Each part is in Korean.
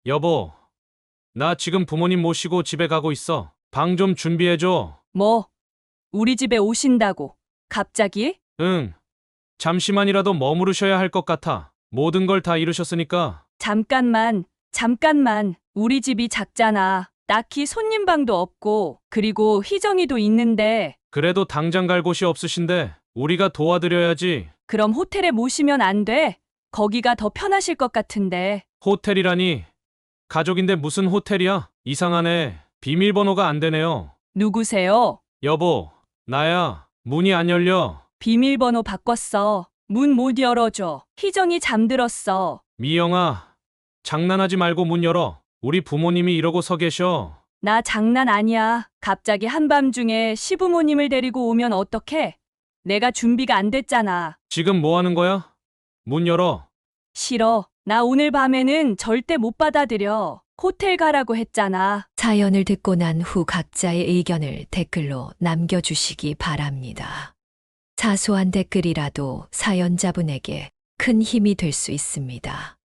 여보, 나 지금 부모님 모시고 집에 가고 있어. 방 좀 준비해줘. 뭐, 우리 집에 오신다고. 갑자기? 응, 잠시만이라도 머무르셔야 할 것 같아. 모든 걸 다 이루셨으니까. 잠깐만. 우리 집이 작잖아. 딱히 손님 방도 없고, 그리고 희정이도 있는데, 그래도 당장 갈 곳이 없으신데 우리가 도와드려야지. 그럼 호텔에 모시면 안 돼? 거기가 더 편하실 것 같은데. 호텔이라니. 가족인데 무슨 호텔이야? 이상하네. 비밀번호가 안 되네요. 누구세요? 여보, 나야. 문이 안 열려. 비밀번호 바꿨어. 문 못 열어줘. 희정이 잠들었어. 미영아, 장난하지 말고 문 열어. 우리 부모님이 이러고 서 계셔. 나 장난 아니야. 갑자기 한밤중에 시부모님을 데리고 오면 어떡해? 내가 준비가 안 됐잖아. 지금 뭐 하는 거야? 문 열어. 싫어. 나 오늘 밤에는 절대 못 받아들여. 호텔 가라고 했잖아. 사연을 듣고 난 후 각자의 의견을 댓글로 남겨주시기 바랍니다. 사소한 댓글이라도 사연자분에게 큰 힘이 될 수 있습니다.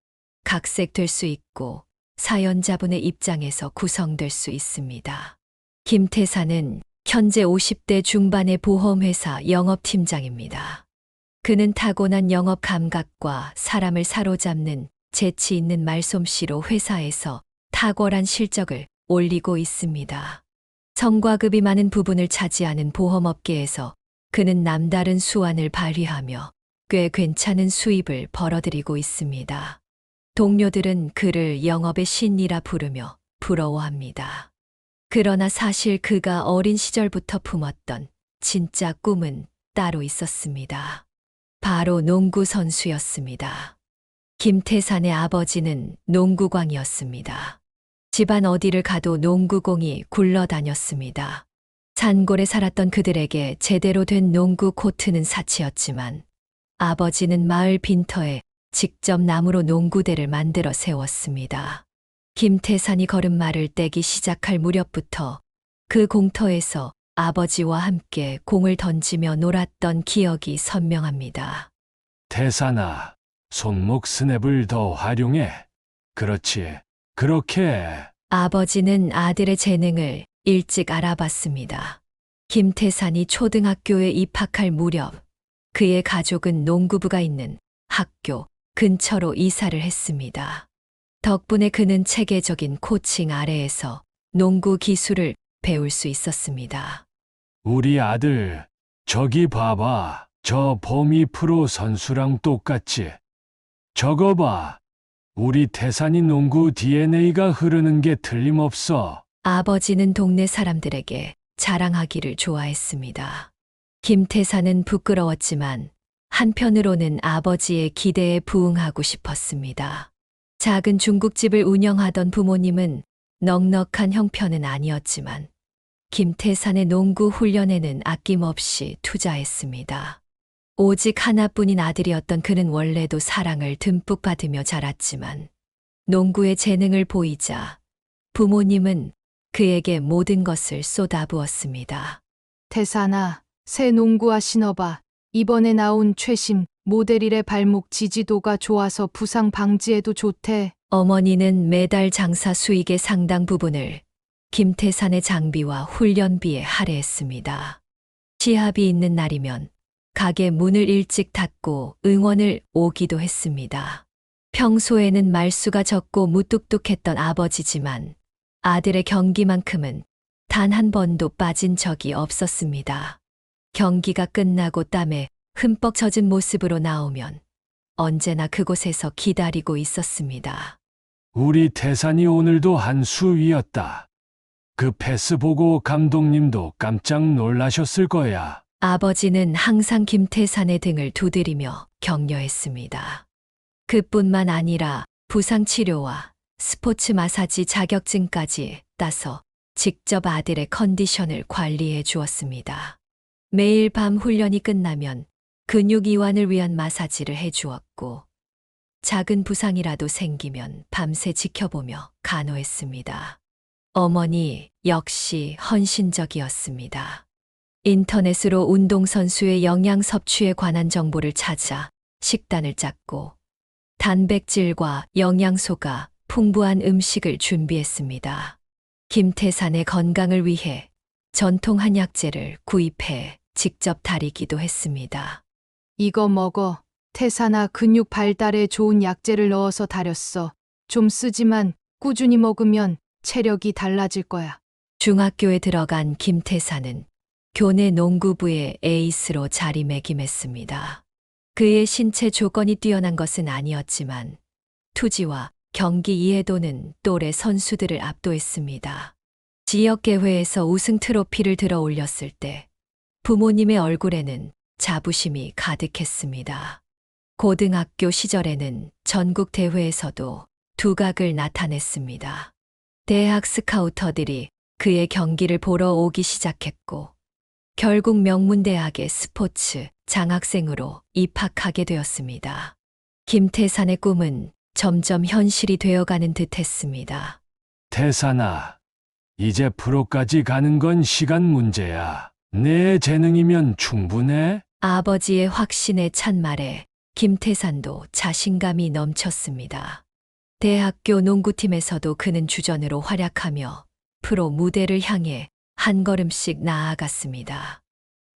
각색될 수 있고 사연자분의 입장에서 구성될 수 있습니다. 김태사는 현재 50대 중반의 보험회사 영업팀장입니다. 그는 타고난 영업 감각과 사람을 사로잡는 재치 있는 말솜씨로 회사에서 탁월한 실적을 올리고 있습니다. 성과급이 많은 부분을 차지하는 보험업계에서 그는 남다른 수완을 발휘하며 꽤 괜찮은 수입을 벌어들이고 있습니다. 동료들은 그를 영업의 신이라 부르며 부러워합니다. 그러나 사실 그가 어린 시절부터 품었던 진짜 꿈은 따로 있었습니다. 바로 농구 선수였습니다. 김태산의 아버지는 농구광이었습니다. 집안 어디를 가도 농구공이 굴러다녔습니다. 산골에 살았던 그들에게 제대로 된 농구 코트는 사치였지만 아버지는 마을 빈터에 직접 나무로 농구대를 만들어 세웠습니다. 김태산이 걸음마를 떼기 시작할 무렵부터 그 공터에서 아버지와 함께 공을 던지며 놀았던 기억이 선명합니다. 태산아, 손목 스냅을 더 활용해. 그렇지. 그렇게. 아버지는 아들의 재능을 일찍 알아봤습니다. 김태산이 초등학교에 입학할 무렵 그의 가족은 농구부가 있는 학교 근처로 이사를 했습니다. 덕분에 그는 체계적인 코칭 아래에서 농구 기술을 배울 수 있었습니다. 우리 아들, 저기 봐봐. 저 범위 프로 선수랑 똑같지. 저거 봐. 우리 태산이 농구 DNA가 흐르는 게 틀림없어. 아버지는 동네 사람들에게 자랑하기를 좋아했습니다. 김태산은 부끄러웠지만 한편으로는 아버지의 기대에 부응하고 싶었습니다. 작은 중국집을 운영하던 부모님은 넉넉한 형편은 아니었지만 김태산의 농구 훈련에는 아낌없이 투자했습니다. 오직 하나뿐인 아들이었던 그는 원래도 사랑을 듬뿍 받으며 자랐지만 농구의 재능을 보이자 부모님은 그에게 모든 것을 쏟아부었습니다. 태산아, 새 농구화 신어봐. 이번에 나온 최신 모델일의 발목 지지도가 좋아서 부상 방지에도 좋대. 어머니는 매달 장사 수익의 상당 부분을 김태산의 장비와 훈련비에 할애했습니다. 시합이 있는 날이면 가게 문을 일찍 닫고 응원을 오기도 했습니다. 평소에는 말수가 적고 무뚝뚝했던 아버지지만 아들의 경기만큼은 단 한 번도 빠진 적이 없었습니다. 경기가 끝나고 땀에 흠뻑 젖은 모습으로 나오면 언제나 그곳에서 기다리고 있었습니다. 우리 태산이 오늘도 한 수 위였다. 그 패스 보고 감독님도 깜짝 놀라셨을 거야. 아버지는 항상 김태산의 등을 두드리며 격려했습니다. 그뿐만 아니라 부상 치료와 스포츠 마사지 자격증까지 따서 직접 아들의 컨디션을 관리해 주었습니다. 매일 밤 훈련이 끝나면 근육 이완을 위한 마사지를 해 주었고 작은 부상이라도 생기면 밤새 지켜보며 간호했습니다. 어머니 역시 헌신적이었습니다. 인터넷으로 운동선수의 영양 섭취에 관한 정보를 찾아 식단을 짰고 단백질과 영양소가 풍부한 음식을 준비했습니다. 김태산의 건강을 위해 전통 한약재를 구입해 직접 다리기도 했습니다. 이거 먹어. 태산아, 근육 발달에 좋은 약재를 넣어서 다렸어. 좀 쓰지만 꾸준히 먹으면 체력이 달라질 거야. 중학교에 들어간 김태산은 교내 농구부의 에이스로 자리매김했습니다. 그의 신체 조건이 뛰어난 것은 아니었지만 투지와 경기 이해도는 또래 선수들을 압도했습니다. 지역대회에서 우승 트로피를 들어 올렸을 때 부모님의 얼굴에는 자부심이 가득했습니다. 고등학교 시절에는 전국 대회에서도 두각을 나타냈습니다. 대학 스카우터들이 그의 경기를 보러 오기 시작했고, 결국 명문대학의 스포츠 장학생으로 입학하게 되었습니다. 김태산의 꿈은 점점 현실이 되어가는 듯 했습니다. 태산아, 이제 프로까지 가는 건 시간 문제야. 내 재능이면 충분해? 아버지의 확신에 찬 말에 김태산도 자신감이 넘쳤습니다. 대학교 농구팀에서도 그는 주전으로 활약하며 프로 무대를 향해 한 걸음씩 나아갔습니다.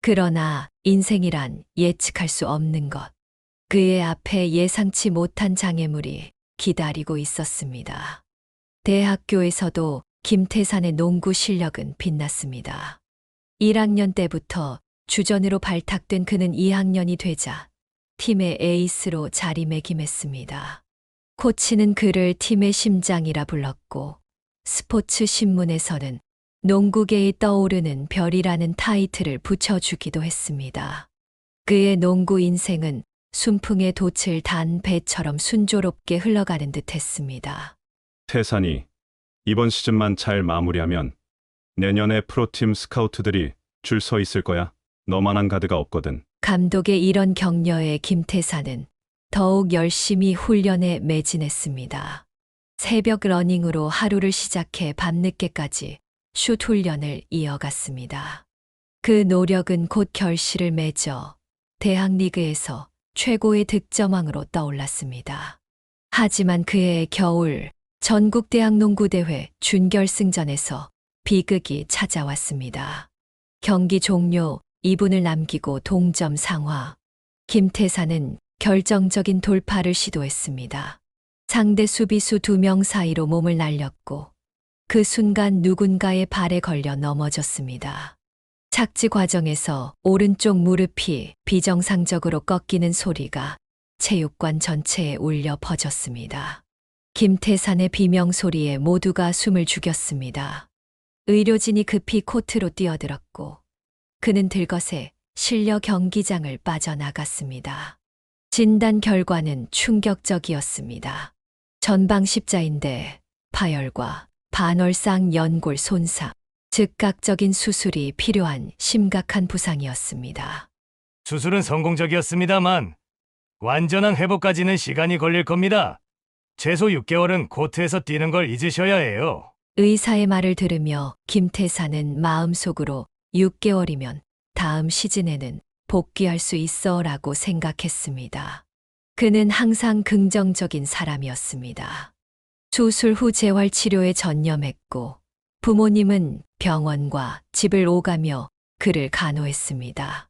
그러나 인생이란 예측할 수 없는 것. 그의 앞에 예상치 못한 장애물이 기다리고 있었습니다. 대학교에서도 김태산의 농구 실력은 빛났습니다. 1학년 때부터 주전으로 발탁된 그는 2학년이 되자 팀의 에이스로 자리매김했습니다. 코치는 그를 팀의 심장이라 불렀고, 스포츠 신문에서는 농구계에 떠오르는 별이라는 타이틀을 붙여주기도 했습니다. 그의 농구 인생은 순풍의 돛을 단 배처럼 순조롭게 흘러가는 듯 했습니다. 태산이 이번 시즌만 잘 마무리하면 내년에 프로팀 스카우트들이 줄 서 있을 거야. 너만한 가드가 없거든. 감독의 이런 격려에 김태산은 더욱 열심히 훈련에 매진했습니다. 새벽 러닝으로 하루를 시작해 밤늦게까지 슛 훈련을 이어갔습니다. 그 노력은 곧 결실을 맺어 대학 리그에서 최고의 득점왕으로 떠올랐습니다. 하지만 그해 겨울 전국대학 농구대회 준결승전에서 비극이 찾아왔습니다. 경기 종료 2분을 남기고 동점 상황. 김태산은 결정적인 돌파를 시도했습니다. 상대 수비수 2명 사이로 몸을 날렸고 그 순간 누군가의 발에 걸려 넘어졌습니다. 착지 과정에서 오른쪽 무릎이 비정상적으로 꺾이는 소리가 체육관 전체에 울려 퍼졌습니다. 김태산의 비명 소리에 모두가 숨을 죽였습니다. 의료진이 급히 코트로 뛰어들었고 그는 들것에 실려 경기장을 빠져나갔습니다. 진단 결과는 충격적이었습니다. 전방 십자인대, 파열과 반월상 연골 손상, 즉각적인 수술이 필요한 심각한 부상이었습니다. 수술은 성공적이었습니다만 완전한 회복까지는 시간이 걸릴 겁니다. 최소 6개월은 코트에서 뛰는 걸 잊으셔야 해요. 의사의 말을 들으며 김태산은 마음속으로 6개월이면 다음 시즌에는 복귀할 수 있어라고 생각했습니다. 그는 항상 긍정적인 사람이었습니다. 수술 후 재활치료에 전념했고 부모님은 병원과 집을 오가며 그를 간호했습니다.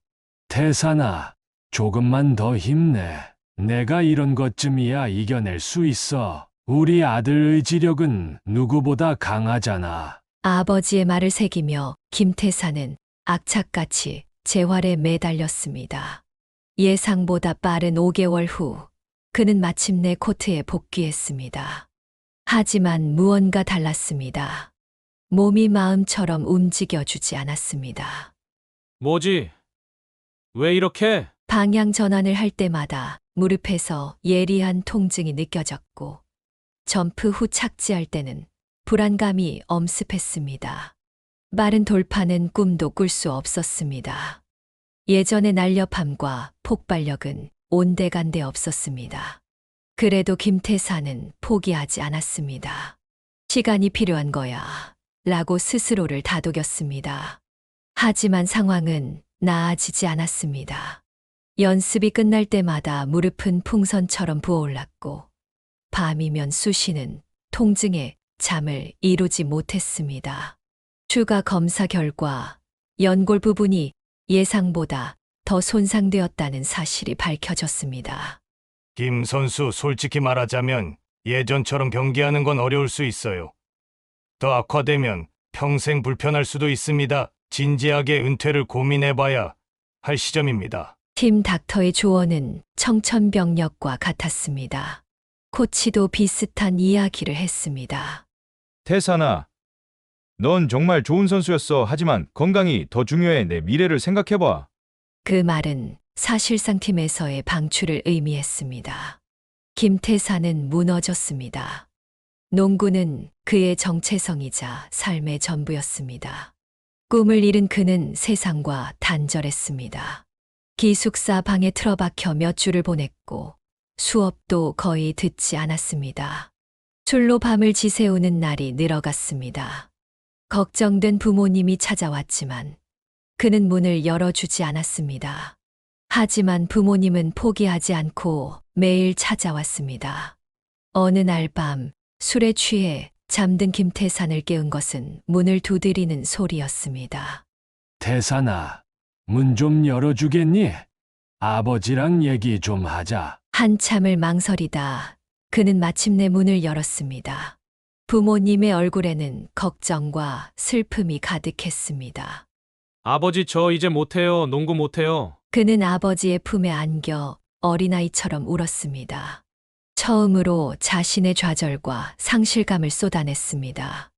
태산아, 조금만 더 힘내. 내가 이런 것쯤이야 이겨낼 수 있어. 우리 아들 의지력은 누구보다 강하잖아. 아버지의 말을 새기며 김태산은 악착같이 재활에 매달렸습니다. 예상보다 빠른 5개월 후 그는 마침내 코트에 복귀했습니다. 하지만 무언가 달랐습니다. 몸이 마음처럼 움직여주지 않았습니다. 뭐지? 왜 이렇게? 방향 전환을 할 때마다 무릎에서 예리한 통증이 느껴졌고 점프 후 착지할 때는 불안감이 엄습했습니다. 빠른 돌파는 꿈도 꿀 수 없었습니다. 예전의 날렵함과 폭발력은 온데간데 없었습니다. 그래도 김태산은 포기하지 않았습니다. 시간이 필요한 거야 라고 스스로를 다독였습니다. 하지만 상황은 나아지지 않았습니다. 연습이 끝날 때마다 무릎은 풍선처럼 부어올랐고 밤이면 수시는 통증에 잠을 이루지 못했습니다. 추가 검사 결과 연골 부분이 예상보다 더 손상되었다는 사실이 밝혀졌습니다. 김 선수, 솔직히 말하자면 예전처럼 경기하는 건 어려울 수 있어요. 더 악화되면 평생 불편할 수도 있습니다. 진지하게 은퇴를 고민해봐야 할 시점입니다. 팀 닥터의 조언은 청천벽력과 같았습니다. 코치도 비슷한 이야기를 했습니다. 태산아, 넌 정말 좋은 선수였어. 하지만 건강이 더 중요해. 내 미래를 생각해봐. 그 말은 사실상 팀에서의 방출을 의미했습니다. 김태사는 무너졌습니다. 농구는 그의 정체성이자 삶의 전부였습니다. 꿈을 잃은 그는 세상과 단절했습니다. 기숙사 방에 틀어박혀 몇 주를 보냈고 수업도 거의 듣지 않았습니다. 술로 밤을 지새우는 날이 늘어갔습니다. 걱정된 부모님이 찾아왔지만 그는 문을 열어주지 않았습니다. 하지만 부모님은 포기하지 않고 매일 찾아왔습니다. 어느 날 밤 술에 취해 잠든 김태산을 깨운 것은 문을 두드리는 소리였습니다. 태산아, 문 좀 열어주겠니? 아버지랑 얘기 좀 하자. 한참을 망설이다 그는 마침내 문을 열었습니다. 부모님의 얼굴에는 걱정과 슬픔이 가득했습니다. 아버지 저 이제 못해요. 농구 못해요. 그는 아버지의 품에 안겨 어린아이처럼 울었습니다. 처음으로 자신의 좌절과 상실감을 쏟아냈습니다.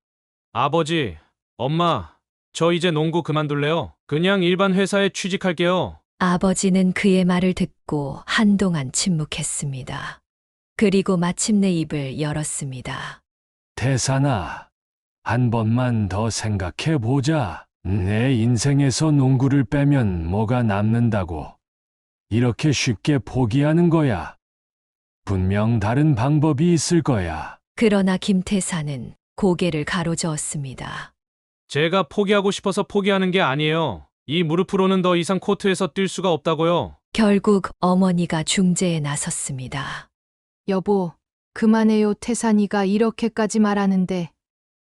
아버지, 엄마, 저 이제 농구 그만둘래요. 그냥 일반 회사에 취직할게요. 아버지는 그의 말을 듣고 한동안 침묵했습니다. 그리고 마침내 입을 열었습니다. 태산아, 한 번만 더 생각해 보자. 내 인생에서 농구를 빼면 뭐가 남는다고. 이렇게 쉽게 포기하는 거야. 분명 다른 방법이 있을 거야. 그러나 김태사는 고개를 가로저었습니다. 제가 포기하고 싶어서 포기하는 게 아니에요. 이 무릎으로는 더 이상 코트에서 뛸 수가 없다고요. 결국 어머니가 중재에 나섰습니다. 여보, 그만해요. 태산이가 이렇게까지 말하는데.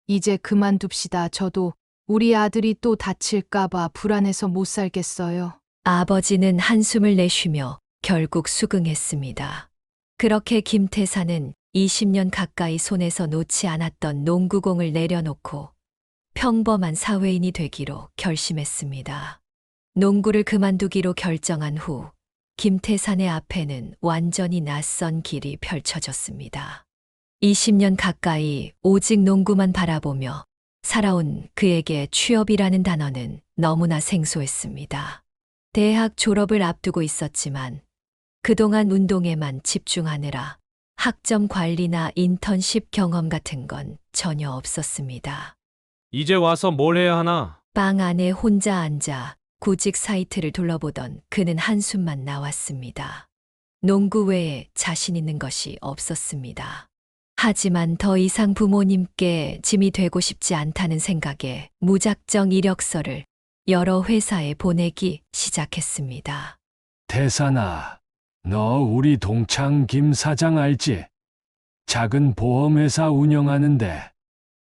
이제 그만둡시다. 저도 우리 아들이 또 다칠까봐 불안해서 못 살겠어요. 아버지는 한숨을 내쉬며 결국 수긍했습니다. 그렇게 김태사는 20년 가까이 손에서 놓지 않았던 농구공을 내려놓고 평범한 사회인이 되기로 결심했습니다. 농구를 그만두기로 결정한 후 김태산의 앞에는 완전히 낯선 길이 펼쳐졌습니다. 20년 가까이 오직 농구만 바라보며 살아온 그에게 취업이라는 단어는 너무나 생소했습니다. 대학 졸업을 앞두고 있었지만 그동안 운동에만 집중하느라 학점 관리나 인턴십 경험 같은 건 전혀 없었습니다. 이제 와서 뭘 해야 하나? 방 안에 혼자 앉아 구직 사이트를 둘러보던 그는 한숨만 나왔습니다. 농구 외에 자신 있는 것이 없었습니다. 하지만 더 이상 부모님께 짐이 되고 싶지 않다는 생각에 무작정 이력서를 여러 회사에 보내기 시작했습니다. 태산아, 너 우리 동창 김 사장 알지? 작은 보험회사 운영하는데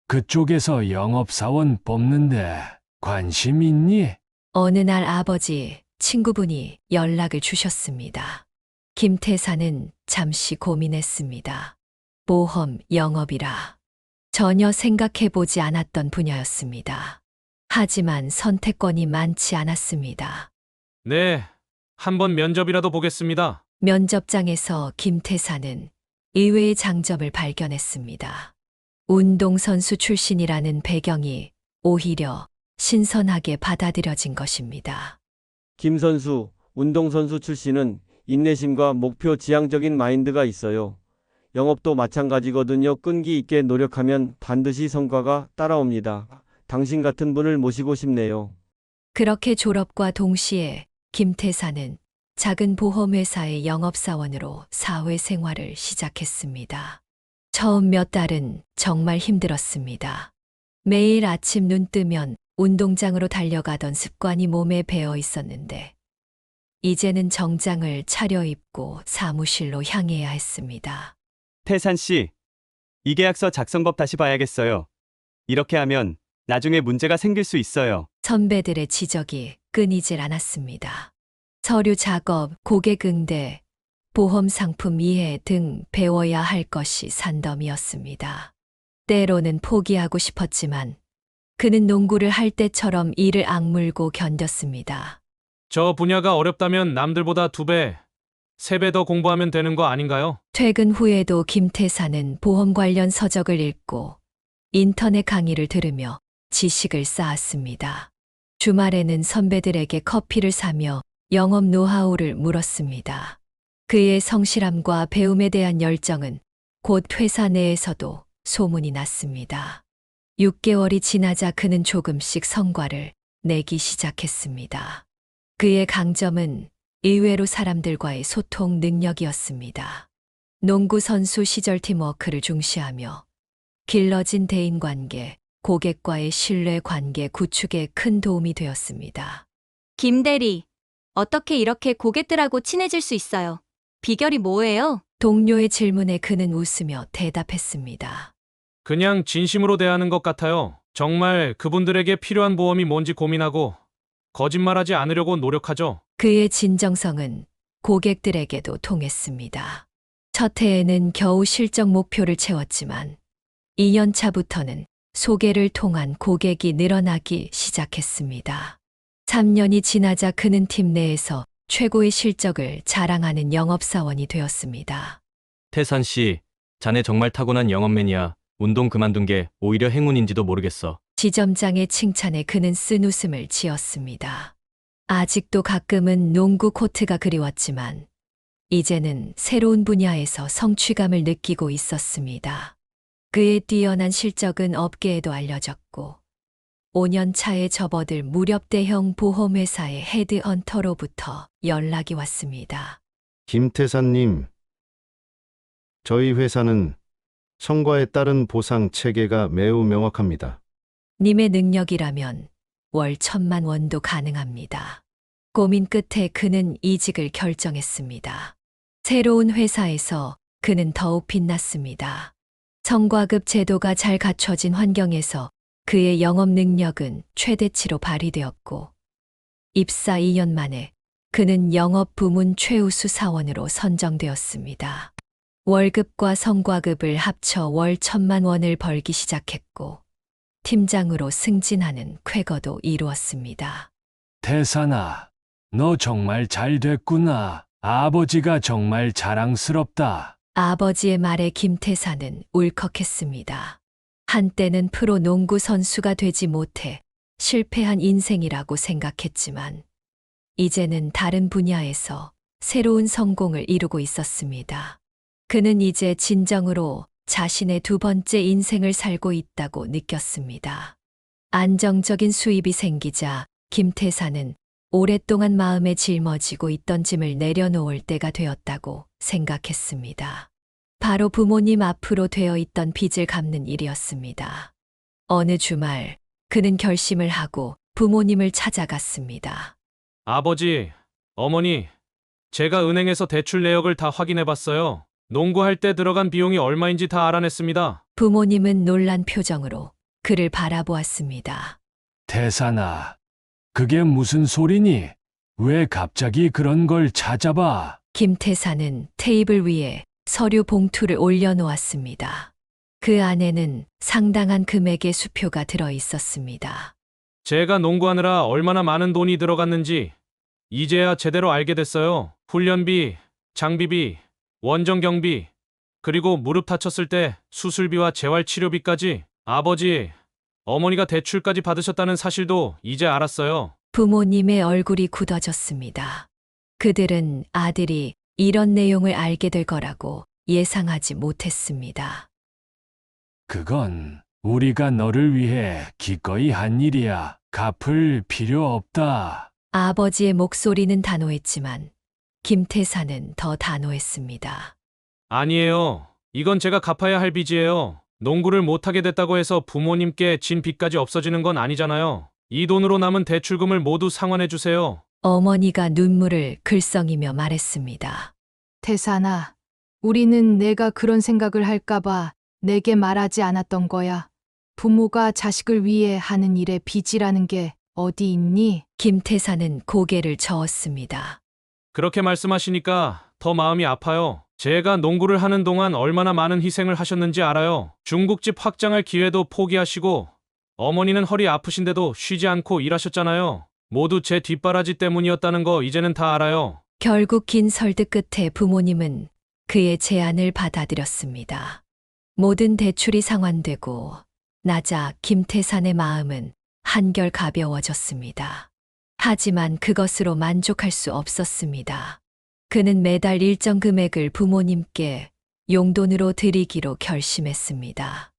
그쪽에서 영업사원 뽑는데 관심 있니? 어느 날 아버지, 친구분이 연락을 주셨습니다. 김태사는 잠시 고민했습니다. 보험 영업이라 전혀 생각해보지 않았던 분야였습니다. 하지만 선택권이 많지 않았습니다. 네, 한번 면접이라도 보겠습니다. 면접장에서 김태사는 의외의 장점을 발견했습니다. 운동선수 출신이라는 배경이 오히려 신선하게 받아들여진 것입니다. 김 선수, 운동선수 출신은 인내심과 목표 지향적인 마인드가 있어요. 영업도 마찬가지거든요. 끈기 있게 노력하면 반드시 성과가 따라옵니다. 당신 같은 분을 모시고 싶네요. 그렇게 졸업과 동시에 김태사는 작은 보험회사의 영업사원으로 사회생활을 시작했습니다. 처음 몇 달은 정말 힘들었습니다. 매일 아침 눈 뜨면 운동장으로 달려가던 습관이 몸에 배어 있었는데 이제는 정장을 차려입고 사무실로 향해야 했습니다. 태산 씨, 이 계약서 작성법 다시 봐야겠어요. 이렇게 하면 나중에 문제가 생길 수 있어요. 선배들의 지적이 끊이질 않았습니다. 서류 작업, 고객 응대, 보험 상품 이해 등 배워야 할 것이 산더미였습니다. 때로는 포기하고 싶었지만 그는 농구를 할 때처럼 이를 악물고 견뎠습니다. 저 분야가 어렵다면 남들보다 2배, 3배 더 공부하면 되는 거 아닌가요? 퇴근 후에도 김태사는 보험 관련 서적을 읽고 인터넷 강의를 들으며 지식을 쌓았습니다. 주말에는 선배들에게 커피를 사며 영업 노하우를 물었습니다. 그의 성실함과 배움에 대한 열정은 곧 회사 내에서도 소문이 났습니다. 6개월이 지나자 그는 조금씩 성과를 내기 시작했습니다. 그의 강점은 의외로 사람들과의 소통 능력이었습니다. 농구 선수 시절 팀워크를 중시하며 길러진 대인관계, 고객과의 신뢰 관계 구축에 큰 도움이 되었습니다. 김 대리, 어떻게 이렇게 고객들하고 친해질 수 있어요? 비결이 뭐예요? 동료의 질문에 그는 웃으며 대답했습니다. 그냥 진심으로 대하는 것 같아요. 정말 그분들에게 필요한 보험이 뭔지 고민하고 거짓말하지 않으려고 노력하죠. 그의 진정성은 고객들에게도 통했습니다. 첫 해에는 겨우 실적 목표를 채웠지만 2년 차부터는 소개를 통한 고객이 늘어나기 시작했습니다. 3년이 지나자 그는 팀 내에서 최고의 실적을 자랑하는 영업사원이 되었습니다. 태산 씨, 자네 정말 타고난 영업맨이야. 운동 그만둔 게 오히려 행운인지도 모르겠어. 지점장의 칭찬에 그는 쓴 웃음을 지었습니다. 아직도 가끔은 농구 코트가 그리웠지만 이제는 새로운 분야에서 성취감을 느끼고 있었습니다. 그의 뛰어난 실적은 업계에도 알려졌고 5년 차에 접어들 무렵 대형 보험회사의 헤드헌터로부터 연락이 왔습니다. 김태산님, 저희 회사는 성과에 따른 보상 체계가 매우 명확합니다. 님의 능력이라면 월 1,000만 원도 가능합니다. 고민 끝에 그는 이직을 결정했습니다. 새로운 회사에서 그는 더욱 빛났습니다. 성과급 제도가 잘 갖춰진 환경에서 그의 영업 능력은 최대치로 발휘되었고 입사 2년 만에 그는 영업 부문 최우수 사원으로 선정되었습니다. 월급과 성과급을 합쳐 월 1,000만 원을 벌기 시작했고 팀장으로 승진하는 쾌거도 이루었습니다. 태산아, 너 정말 잘 됐구나. 아버지가 정말 자랑스럽다. 아버지의 말에 김태사는 울컥했습니다. 한때는 프로 농구 선수가 되지 못해 실패한 인생이라고 생각했지만 이제는 다른 분야에서 새로운 성공을 이루고 있었습니다. 그는 이제 진정으로 자신의 2번째 인생을 살고 있다고 느꼈습니다. 안정적인 수입이 생기자 김태사는 오랫동안 마음에 짊어지고 있던 짐을 내려놓을 때가 되었다고 생각했습니다. 바로 부모님 앞으로 되어 있던 빚을 갚는 일이었습니다. 어느 주말 그는 결심을 하고 부모님을 찾아갔습니다. 아버지, 어머니, 제가 은행에서 대출 내역을 다 확인해 봤어요. 농구할 때 들어간 비용이 얼마인지 다 알아냈습니다. 부모님은 놀란 표정으로 그를 바라보았습니다. 태산아, 그게 무슨 소리니? 왜 갑자기 그런 걸 찾아봐? 김태사는 테이블 위에 서류 봉투를 올려놓았습니다. 그 안에는 상당한 금액의 수표가 들어 있었습니다. 제가 농구하느라 얼마나 많은 돈이 들어갔는지 이제야 제대로 알게 됐어요. 훈련비, 장비비, 원정 경비, 그리고 무릎 다쳤을 때 수술비와 재활치료비까지. 아버지, 어머니가 대출까지 받으셨다는 사실도 이제 알았어요. 부모님의 얼굴이 굳어졌습니다. 그들은 아들이 이런 내용을 알게 될 거라고 예상하지 못했습니다. 그건 우리가 너를 위해 기꺼이 한 일이야. 갚을 필요 없다. 아버지의 목소리는 단호했지만 김태사는 더 단호했습니다. 아니에요. 이건 제가 갚아야 할 빚이에요. 농구를 못하게 됐다고 해서 부모님께 진 빚까지 없어지는 건 아니잖아요. 이 돈으로 남은 대출금을 모두 상환해 주세요. 어머니가 눈물을 글썽이며 말했습니다. 태산아, 우리는 내가 그런 생각을 할까봐 내게 말하지 않았던 거야. 부모가 자식을 위해 하는 일에 빚이라는 게 어디 있니? 김태사는 고개를 저었습니다. 그렇게 말씀하시니까 더 마음이 아파요. 제가 농구를 하는 동안 얼마나 많은 희생을 하셨는지 알아요. 중국집 확장할 기회도 포기하시고 어머니는 허리 아프신데도 쉬지 않고 일하셨잖아요. 모두 제 뒷바라지 때문이었다는 거 이제는 다 알아요. 결국 긴 설득 끝에 부모님은 그의 제안을 받아들였습니다. 모든 대출이 상환되고 나자 김태산의 마음은 한결 가벼워졌습니다. 하지만 그것으로 만족할 수 없었습니다. 그는 매달 일정 금액을 부모님께 용돈으로 드리기로 결심했습니다.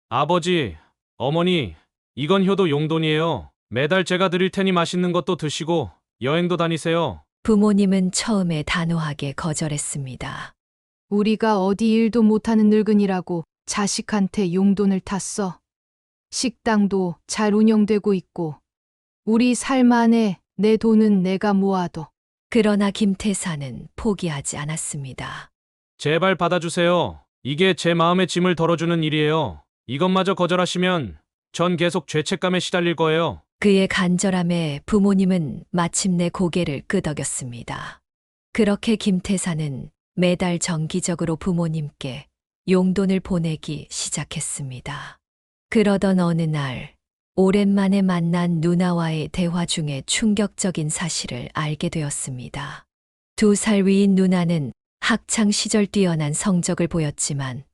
아버지, 어머니, 이건 효도 용돈이에요. 매달 제가 드릴 테니 맛있는 것도 드시고 여행도 다니세요. 부모님은 처음에 단호하게 거절했습니다. 우리가 어디 일도 못하는 늙은이라고 자식한테 용돈을 탔어. 식당도 잘 운영되고 있고 우리 살만해. 내 돈은 내가 모아도. 그러나 김태사는 포기하지 않았습니다. 제발 받아주세요. 이게 제 마음의 짐을 덜어주는 일이에요. 이것마저 거절하시면 전 계속 죄책감에 시달릴 거예요. 그의 간절함에 부모님은 마침내 고개를 끄덕였습니다. 그렇게 김태사는 매달 정기적으로 부모님께 용돈을 보내기 시작했습니다. 그러던 어느 날 오랜만에 만난 누나와의 대화 중에 충격적인 사실을 알게 되었습니다. 2살 위인 누나는 학창 시절 뛰어난 성적을 보였지만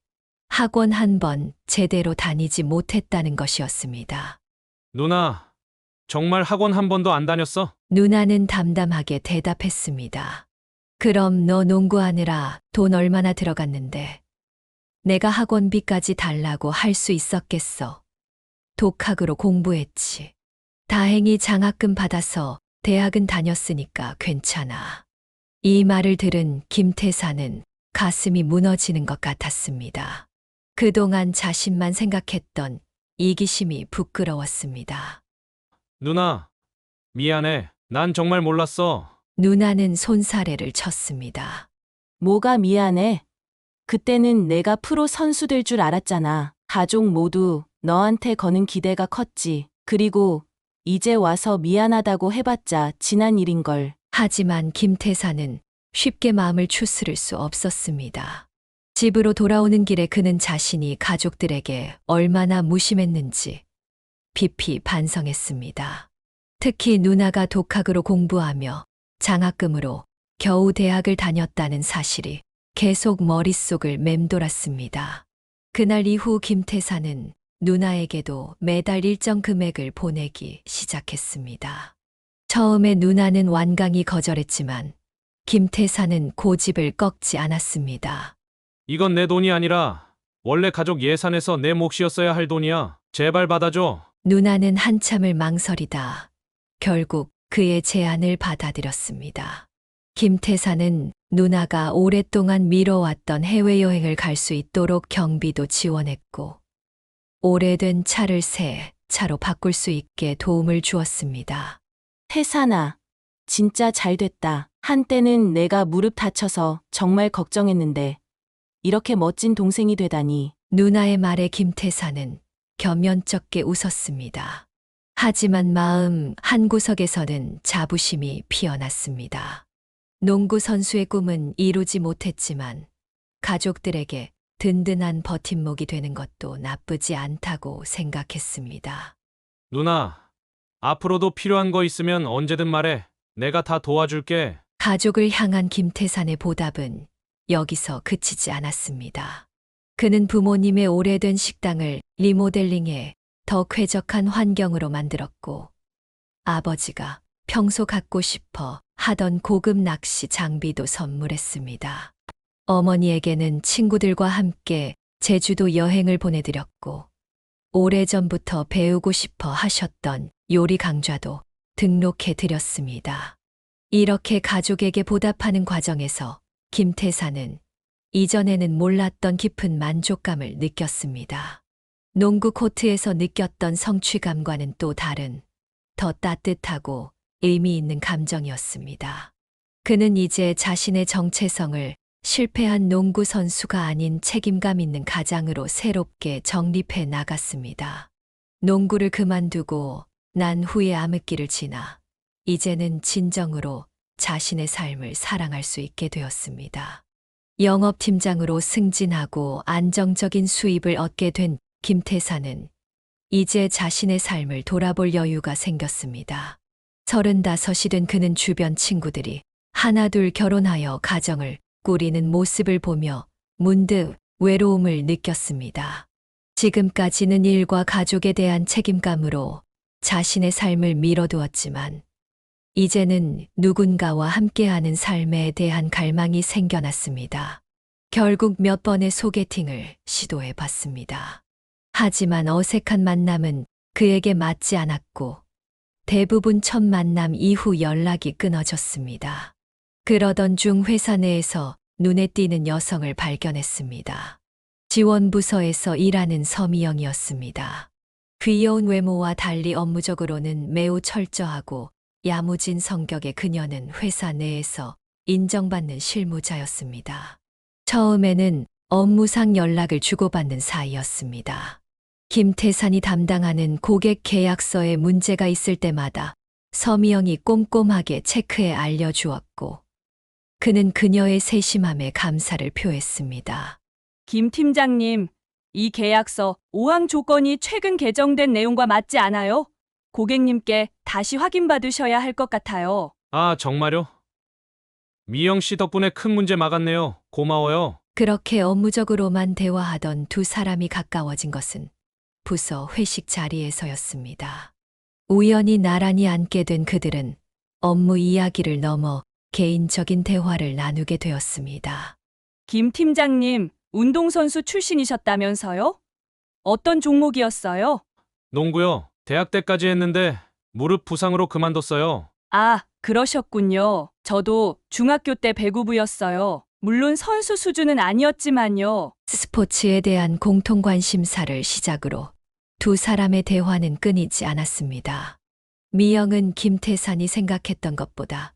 학원 한 번 제대로 다니지 못했다는 것이었습니다. 누나, 정말 학원 한 번도 안 다녔어? 누나는 담담하게 대답했습니다. 그럼 너 농구하느라 돈 얼마나 들어갔는데 내가 학원비까지 달라고 할 수 있었겠어. 독학으로 공부했지. 다행히 장학금 받아서 대학은 다녔으니까 괜찮아. 이 말을 들은 김태사는 가슴이 무너지는 것 같았습니다. 그동안 자신만 생각했던 이기심이 부끄러웠습니다. 누나, 미안해. 난 정말 몰랐어. 누나는 손사래를 쳤습니다. 뭐가 미안해? 그때는 내가 프로 선수 될 줄 알았잖아. 가족 모두 너한테 거는 기대가 컸지. 그리고 이제 와서 미안하다고 해봤자 지난 일인걸. 하지만 김태사는 쉽게 마음을 추스를 수 없었습니다. 집으로 돌아오는 길에 그는 자신이 가족들에게 얼마나 무심했는지 깊이 반성했습니다. 특히 누나가 독학으로 공부하며 장학금으로 겨우 대학을 다녔다는 사실이 계속 머릿속을 맴돌았습니다. 그날 이후 김태사는 누나에게도 매달 일정 금액을 보내기 시작했습니다. 처음에 누나는 완강히 거절했지만 김태사는 고집을 꺾지 않았습니다. 이건 내 돈이 아니라 원래 가족 예산에서 내 몫이었어야 할 돈이야. 제발 받아줘. 누나는 한참을 망설이다 결국 그의 제안을 받아들였습니다. 김태사는 누나가 오랫동안 미뤄왔던 해외여행을 갈 수 있도록 경비도 지원했고 오래된 차를 새 차로 바꿀 수 있게 도움을 주었습니다. 태산아, 진짜 잘 됐다. 한때는 내가 무릎 다쳐서 정말 걱정했는데 이렇게 멋진 동생이 되다니. 누나의 말에 김태사는 겸연쩍게 웃었습니다. 하지만 마음 한구석에서는 자부심이 피어났습니다. 농구 선수의 꿈은 이루지 못했지만 가족들에게 든든한 버팀목이 되는 것도 나쁘지 않다고 생각했습니다. 누나, 앞으로도 필요한 거 있으면 언제든 말해. 내가 다 도와줄게. 가족을 향한 김태산의 보답은 여기서 그치지 않았습니다. 그는 부모님의 오래된 식당을 리모델링해 더 쾌적한 환경으로 만들었고 아버지가 평소 갖고 싶어 하던 고급 낚시 장비도 선물했습니다. 어머니에게는 친구들과 함께 제주도 여행을 보내드렸고 오래전부터 배우고 싶어 하셨던 요리 강좌도 등록해 드렸습니다. 이렇게 가족에게 보답하는 과정에서 김태사는 이전에는 몰랐던 깊은 만족감을 느꼈습니다. 농구 코트에서 느꼈던 성취감과는 또 다른 더 따뜻하고 의미 있는 감정이었습니다. 그는 이제 자신의 정체성을 실패한 농구 선수가 아닌 책임감 있는 가장으로 새롭게 정립해 나갔습니다. 농구를 그만두고 난 후에 암흑기를 지나 이제는 진정으로 자신의 삶을 사랑할 수 있게 되었습니다. 영업팀장으로 승진하고 안정적인 수입을 얻게 된 김태사는 이제 자신의 삶을 돌아볼 여유가 생겼습니다. 35이 된 그는 주변 친구들이 하나둘 결혼하여 가정을 꾸리는 모습을 보며 문득 외로움을 느꼈습니다. 지금까지는 일과 가족에 대한 책임감으로 자신의 삶을 밀어두었지만 이제는 누군가와 함께하는 삶에 대한 갈망이 생겨났습니다. 결국 몇 번의 소개팅을 시도해 봤습니다. 하지만 어색한 만남은 그에게 맞지 않았고 대부분 첫 만남 이후 연락이 끊어졌습니다. 그러던 중 회사 내에서 눈에 띄는 여성을 발견했습니다. 지원부서에서 일하는 서미영이었습니다. 귀여운 외모와 달리 업무적으로는 매우 철저하고 야무진 성격의 그녀는 회사 내에서 인정받는 실무자였습니다. 처음에는 업무상 연락을 주고받는 사이였습니다. 김태산이 담당하는 고객 계약서에 문제가 있을 때마다 서미영이 꼼꼼하게 체크해 알려주었고 그는 그녀의 세심함에 감사를 표했습니다. 김 팀장님, 이 계약서 5항 조건이 최근 개정된 내용과 맞지 않아요? 고객님께 다시 확인받으셔야 할 것 같아요. 아, 정말요? 미영 씨 덕분에 큰 문제 막았네요. 고마워요. 그렇게 업무적으로만 대화하던 두 사람이 가까워진 것은 부서 회식 자리에서였습니다. 우연히 나란히 앉게 된 그들은 업무 이야기를 넘어 개인적인 대화를 나누게 되었습니다. 김 팀장님, 운동선수 출신이셨다면서요? 어떤 종목이었어요? 농구요. 대학 때까지 했는데 무릎 부상으로 그만뒀어요. 아, 그러셨군요. 저도 중학교 때 배구부였어요. 물론 선수 수준은 아니었지만요. 스포츠에 대한 공통 관심사를 시작으로 두 사람의 대화는 끊이지 않았습니다. 미영은 김태산이 생각했던 것보다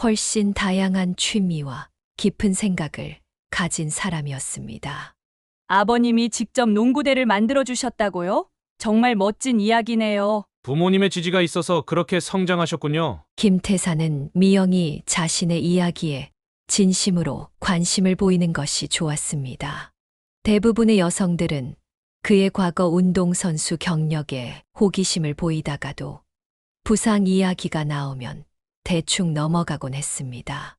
훨씬 다양한 취미와 깊은 생각을 가진 사람이었습니다. 아버님이 직접 농구대를 만들어주셨다고요? 정말 멋진 이야기네요. 부모님의 지지가 있어서 그렇게 성장하셨군요. 김태사는 미영이 자신의 이야기에 진심으로 관심을 보이는 것이 좋았습니다. 대부분의 여성들은 그의 과거 운동선수 경력에 호기심을 보이다가도 부상 이야기가 나오면 대충 넘어가곤 했습니다.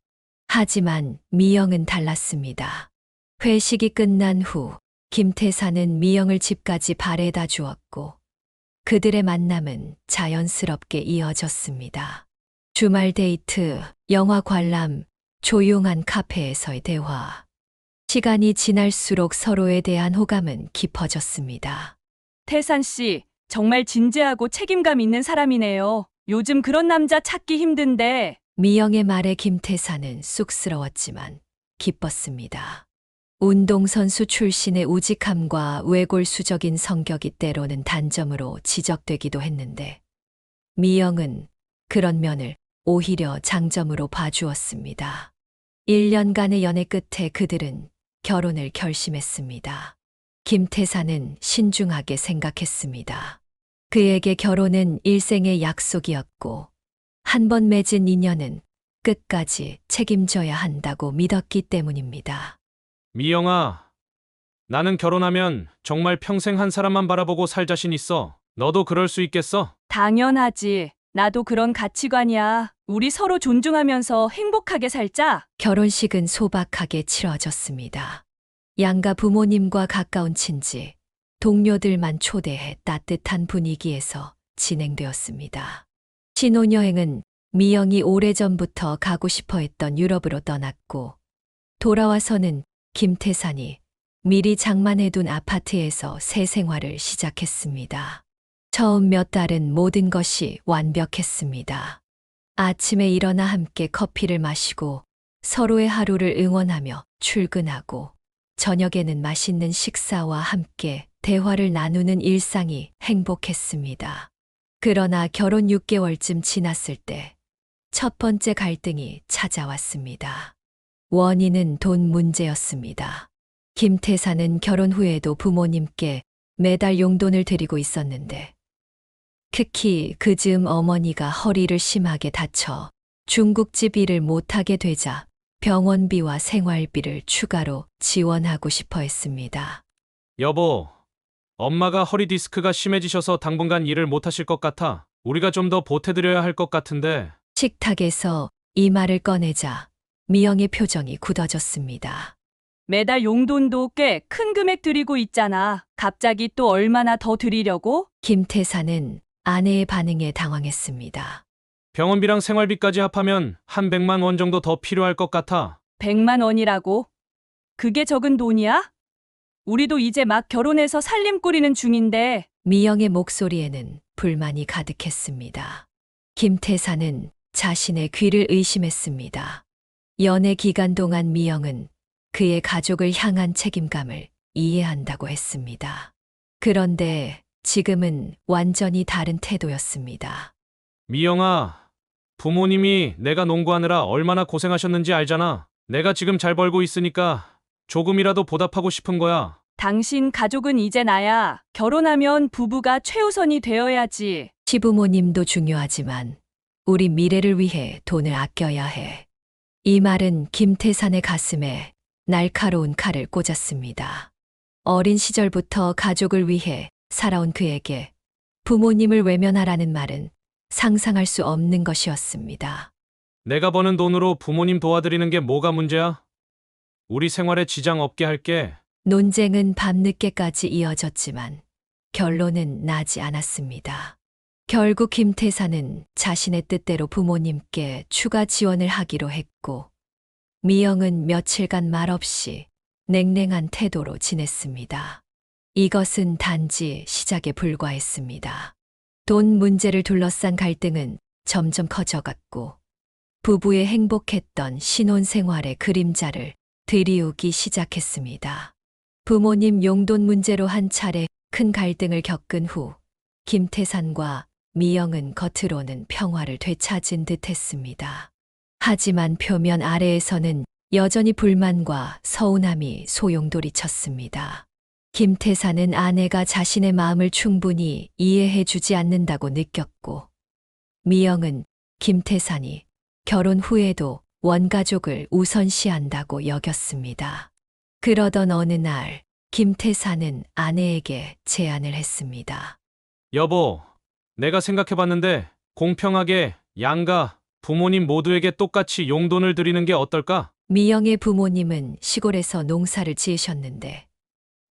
하지만 미영은 달랐습니다. 회식이 끝난 후 김태사는 미영을 집까지 바래다 주었고 그들의 만남은 자연스럽게 이어졌습니다. 주말 데이트, 영화 관람, 조용한 카페에서의 대화. 시간이 지날수록 서로에 대한 호감은 깊어졌습니다. 태산 씨, 정말 진지하고 책임감 있는 사람이네요. 요즘 그런 남자 찾기 힘든데. 미영의 말에 김태사는 쑥스러웠지만 기뻤습니다. 운동선수 출신의 우직함과 외골수적인 성격이 때로는 단점으로 지적되기도 했는데 미영은 그런 면을 오히려 장점으로 봐주었습니다. 1년간의 연애 끝에 그들은 결혼을 결심했습니다. 김태사는 신중하게 생각했습니다. 그에게 결혼은 일생의 약속이었고 한 번 맺은 인연은 끝까지 책임져야 한다고 믿었기 때문입니다. 미영아, 나는 결혼하면 정말 평생 한 사람만 바라보고 살 자신 있어. 너도 그럴 수 있겠어? 당연하지. 나도 그런 가치관이야. 우리 서로 존중하면서 행복하게 살자. 결혼식은 소박하게 치러졌습니다. 양가 부모님과 가까운 친지, 동료들만 초대해 따뜻한 분위기에서 진행되었습니다. 신혼여행은 미영이 오래전부터 가고 싶어 했던 유럽으로 떠났고 돌아와서는 김태산이 미리 장만해둔 아파트에서 새 생활을 시작했습니다. 처음 몇 달은 모든 것이 완벽했습니다. 아침에 일어나 함께 커피를 마시고 서로의 하루를 응원하며 출근하고 저녁에는 맛있는 식사와 함께 대화를 나누는 일상이 행복했습니다. 그러나 결혼 6개월쯤 지났을 때 첫 번째 갈등이 찾아왔습니다. 원인은 돈 문제였습니다. 김태사는 결혼 후에도 부모님께 매달 용돈을 드리고 있었는데 특히 그 즈음 어머니가 허리를 심하게 다쳐 중국집 일을 못하게 되자 병원비와 생활비를 추가로 지원하고 싶어 했습니다. 여보, 엄마가 허리 디스크가 심해지셔서 당분간 일을 못하실 것 같아. 우리가 좀 더 보태드려야 할 것 같은데. 식탁에서 이 말을 꺼내자 미영의 표정이 굳어졌습니다. 매달 용돈도 꽤 큰 금액 드리고 있잖아. 갑자기 또 얼마나 더 드리려고? 김태사는 아내의 반응에 당황했습니다. 병원비랑 생활비까지 합하면 한 100만 원 정도 더 필요할 것 같아. 100만 원이라고? 그게 적은 돈이야? 우리도 이제 막 결혼해서 살림 꾸리는 중인데. 미영의 목소리에는 불만이 가득했습니다. 김태사는 자신의 귀를 의심했습니다. 연애 기간 동안 미영은 그의 가족을 향한 책임감을 이해한다고 했습니다. 그런데 지금은 완전히 다른 태도였습니다. 미영아, 부모님이 내가 농구하느라 얼마나 고생하셨는지 알잖아. 내가 지금 잘 벌고 있으니까 조금이라도 보답하고 싶은 거야. 당신 가족은 이제 나야. 결혼하면 부부가 최우선이 되어야지. 시부모님도 중요하지만 우리 미래를 위해 돈을 아껴야 해. 이 말은 김태산의 가슴에 날카로운 칼을 꽂았습니다. 어린 시절부터 가족을 위해 살아온 그에게 부모님을 외면하라는 말은 상상할 수 없는 것이었습니다. 내가 버는 돈으로 부모님 도와드리는 게 뭐가 문제야? 우리 생활에 지장 없게 할게. 논쟁은 밤늦게까지 이어졌지만 결론은 나지 않았습니다. 결국 김태사는 자신의 뜻대로 부모님께 추가 지원을 하기로 했고 미영은 며칠간 말없이 냉랭한 태도로 지냈습니다. 이것은 단지 시작에 불과했습니다. 돈 문제를 둘러싼 갈등은 점점 커져갔고 부부의 행복했던 신혼생활의 그림자를 드리우기 시작했습니다. 부모님 용돈 문제로 한 차례 큰 갈등을 겪은 후 김태산과 미영은 겉으로는 평화를 되찾은 듯했습니다. 하지만 표면 아래에서는 여전히 불만과 서운함이 소용돌이쳤습니다. 김태사는 아내가 자신의 마음을 충분히 이해해주지 않는다고 느꼈고 미영은 김태산이 결혼 후에도 원가족을 우선시한다고 여겼습니다. 그러던 어느 날 김태사는 아내에게 제안을 했습니다. 여보, 내가 생각해봤는데 공평하게 양가 부모님 모두에게 똑같이 용돈을 드리는 게 어떨까? 미영의 부모님은 시골에서 농사를 지으셨는데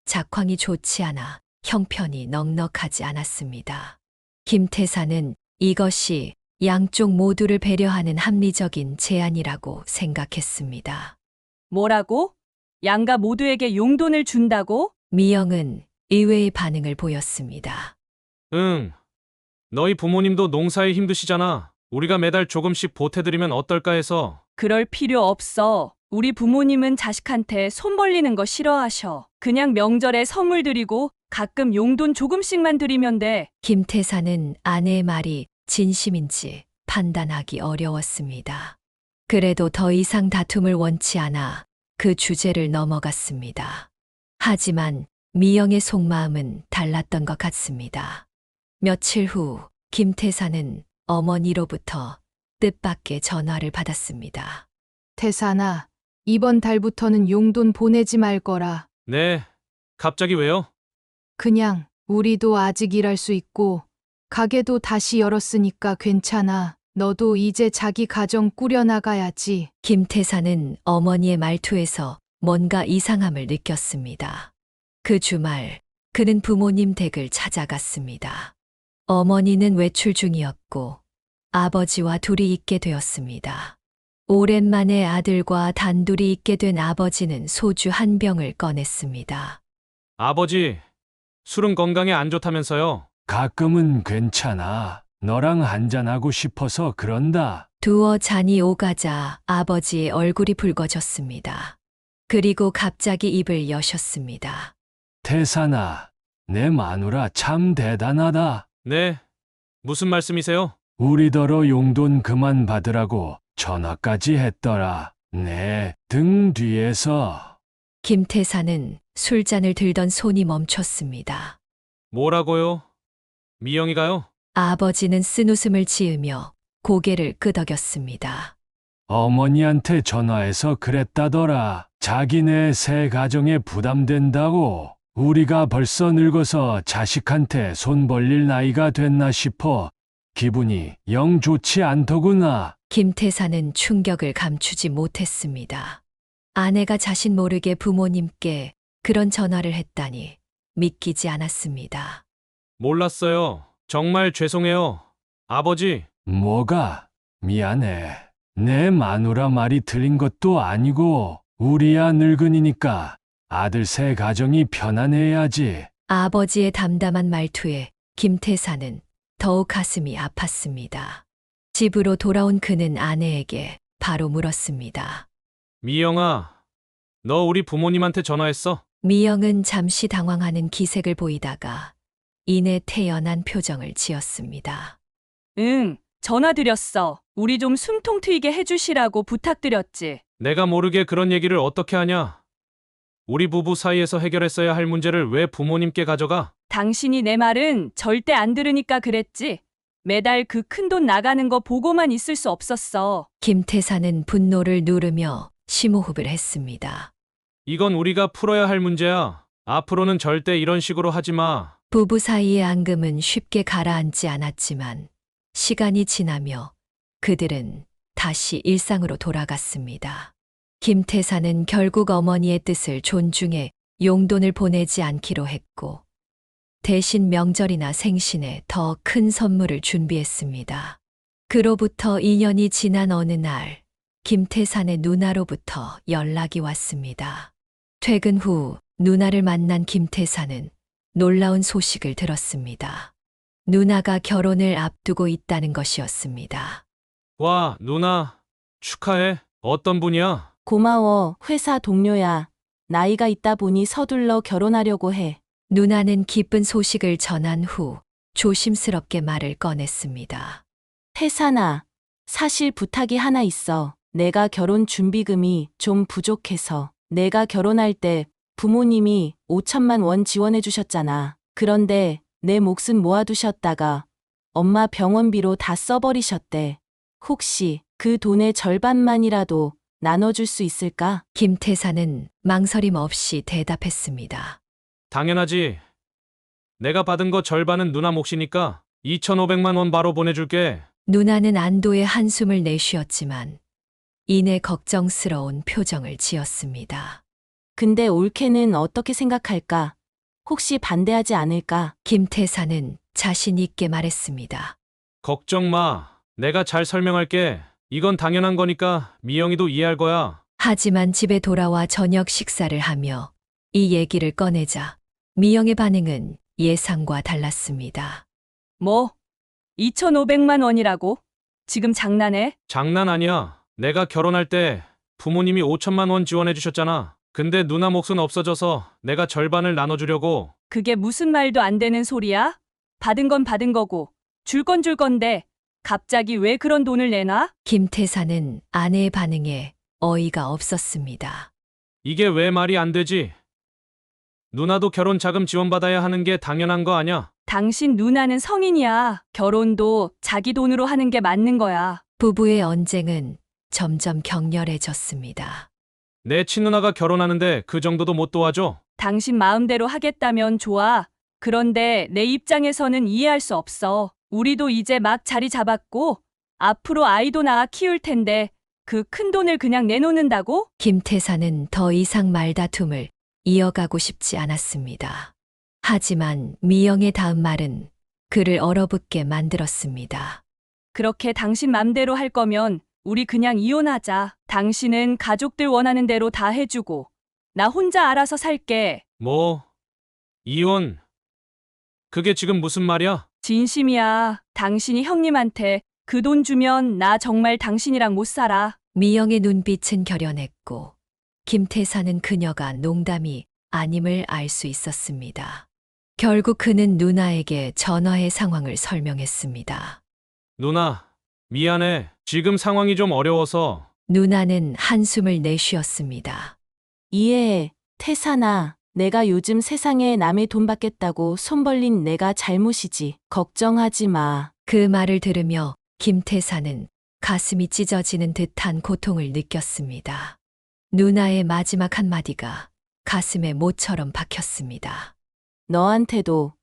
작황이 좋지 않아 형편이 넉넉하지 않았습니다. 김태사는 이것이 양쪽 모두를 배려하는 합리적인 제안이라고 생각했습니다. 뭐라고? 양가 모두에게 용돈을 준다고? 미영은 의외의 반응을 보였습니다. 응. 너희 부모님도 농사에 힘드시잖아. 우리가 매달 조금씩 보태드리면 어떨까 해서. 그럴 필요 없어. 우리 부모님은 자식한테 손 벌리는 거 싫어하셔. 그냥 명절에 선물 드리고 가끔 용돈 조금씩만 드리면 돼. 김태사는 아내의 말이 진심인지 판단하기 어려웠습니다. 그래도 더 이상 다툼을 원치 않아 그 주제를 넘어갔습니다. 하지만 미영의 속마음은 달랐던 것 같습니다. 며칠 후 김태사는 어머니로부터 뜻밖의 전화를 받았습니다. 태산아, 이번 달부터는 용돈 보내지 말 거라. 네. 갑자기 왜요? 그냥 우리도 아직 일할 수 있고 가게도 다시 열었으니까 괜찮아. 너도 이제 자기 가정 꾸려나가야지. 김태사는 어머니의 말투에서 뭔가 이상함을 느꼈습니다. 그 주말 그는 부모님 댁을 찾아갔습니다. 어머니는 외출 중이었고 아버지와 둘이 있게 되었습니다. 오랜만에 아들과 단둘이 있게 된 아버지는 소주 한 병을 꺼냈습니다. 아버지, 술은 건강에 안 좋다면서요? 가끔은 괜찮아. 너랑 한잔하고 싶어서 그런다. 두어 잔이 오가자 아버지의 얼굴이 붉어졌습니다. 그리고 갑자기 입을 여셨습니다. 태산아, 내 마누라 참 대단하다. 네. 무슨 말씀이세요? 우리더러 용돈 그만 받으라고 전화까지 했더라. 내 등 뒤에서. 김태사는 술잔을 들던 손이 멈췄습니다. 뭐라고요? 미영이가요? 아버지는 쓴웃음을 지으며 고개를 끄덕였습니다. 어머니한테 전화해서 그랬다더라. 자기네 새 가정에 부담된다고. 우리가 벌써 늙어서 자식한테 손 벌릴 나이가 됐나 싶어. 기분이 영 좋지 않더구나. 김태사는 충격을 감추지 못했습니다. 아내가 자신 모르게 부모님께 그런 전화를 했다니 믿기지 않았습니다. 몰랐어요. 정말 죄송해요. 아버지, 뭐가? 미안해. 내 마누라 말이 틀린 것도 아니고 우리야 늙은이니까 아들 새 가정이 편안해야지. 아버지의 담담한 말투에 김태사는 더욱 가슴이 아팠습니다. 집으로 돌아온 그는 아내에게 바로 물었습니다. 미영아, 너 우리 부모님한테 전화했어? 미영은 잠시 당황하는 기색을 보이다가 이내 태연한 표정을 지었습니다. 응, 전화드렸어. 우리 좀 숨통 트이게 해주시라고 부탁드렸지. 내가 모르게 그런 얘기를 어떻게 하냐? 우리 부부 사이에서 해결했어야 할 문제를 왜 부모님께 가져가? 당신이 내 말은 절대 안 들으니까 그랬지. 매달 그 큰돈 나가는 거 보고만 있을 수 없었어. 김태사는 분노를 누르며 심호흡을 했습니다. 이건 우리가 풀어야 할 문제야. 앞으로는 절대 이런 식으로 하지 마. 부부 사이의 앙금은 쉽게 가라앉지 않았지만 시간이 지나며 그들은 다시 일상으로 돌아갔습니다. 김태사는 결국 어머니의 뜻을 존중해 용돈을 보내지 않기로 했고 대신 명절이나 생신에 더 큰 선물을 준비했습니다. 그로부터 2년이 지난 어느 날 김태산의 누나로부터 연락이 왔습니다. 퇴근 후 누나를 만난 김태산은 놀라운 소식을 들었습니다. 누나가 결혼을 앞두고 있다는 것이었습니다. 와, 누나, 축하해. 어떤 분이야? 고마워, 회사 동료야. 나이가 있다 보니 서둘러 결혼하려고 해. 누나는 기쁜 소식을 전한 후 조심스럽게 말을 꺼냈습니다. 태산아, 사실 부탁이 하나 있어. 내가 결혼 준비금이 좀 부족해서 내가 결혼할 때 부모님이 5천만 원 지원해 주셨잖아. 그런데 내 몫은 모아두셨다가 엄마 병원비로 다 써버리셨대. 혹시 그 돈의 절반만이라도 나눠줄 수 있을까? 김태사는 망설임 없이 대답했습니다. 당연하지. 내가 받은 거 절반은 누나 몫이니까 2,500만 원 바로 보내줄게. 누나는 안도의 한숨을 내쉬었지만 이내 걱정스러운 표정을 지었습니다. 근데 올케는 어떻게 생각할까? 혹시 반대하지 않을까? 김태사는 자신 있게 말했습니다. 걱정 마. 내가 잘 설명할게. 이건 당연한 거니까 미영이도 이해할 거야. 하지만 집에 돌아와 저녁 식사를 하며 이 얘기를 꺼내자 미영의 반응은 예상과 달랐습니다. 뭐? 2,500만 원이라고? 지금 장난해? 장난 아니야. 내가 결혼할 때 부모님이 5천만 원 지원해 주셨잖아. 근데 누나 몫은 없어져서 내가 절반을 나눠주려고. 그게 무슨 말도 안 되는 소리야? 받은 건 받은 거고 줄 건 줄 건데 갑자기 왜 그런 돈을 내놔? 김태사는 아내의 반응에 어이가 없었습니다. 이게 왜 말이 안 되지? 누나도 결혼 자금 지원받아야 하는 게 당연한 거 아냐? 당신 누나는 성인이야. 결혼도 자기 돈으로 하는 게 맞는 거야. 부부의 언쟁은 점점 격렬해졌습니다. 내 친누나가 결혼하는데 그 정도도 못 도와줘? 당신 마음대로 하겠다면 좋아. 그런데 내 입장에서는 이해할 수 없어. 우리도 이제 막 자리 잡았고 앞으로 아이도 낳아 키울 텐데 그 큰 돈을 그냥 내놓는다고? 김태사는 더 이상 말다툼을 이어가고 싶지 않았습니다. 하지만 미영의 다음 말은 그를 얼어붙게 만들었습니다. 그렇게 당신 맘대로 할 거면 우리 그냥 이혼하자. 당신은 가족들 원하는 대로 다 해주고 나 혼자 알아서 살게. 뭐? 이혼? 그게 지금 무슨 말이야? 진심이야. 당신이 형님한테 그 돈 주면 나 정말 당신이랑 못 살아. 미영의 눈빛은 결연했고 김태사는 그녀가 농담이 아님을 알 수 있었습니다. 결국 그는 누나에게 전화해 상황을 설명했습니다. 누나, 미안해. 지금 상황이 좀 어려워서 누나는 한숨을 내쉬었습니다. 이해해, 태산아. 내가 요즘 세상에 남의 돈 받겠다고 손 벌린 내가 잘못이지. 걱정하지 마. 그 말을 들으며 김태사는 가슴이 찢어지는 듯한 고통을 느꼈습니다. 누나의 마지막 한마디가 가슴에 모처럼 박혔습니다. 너한테도,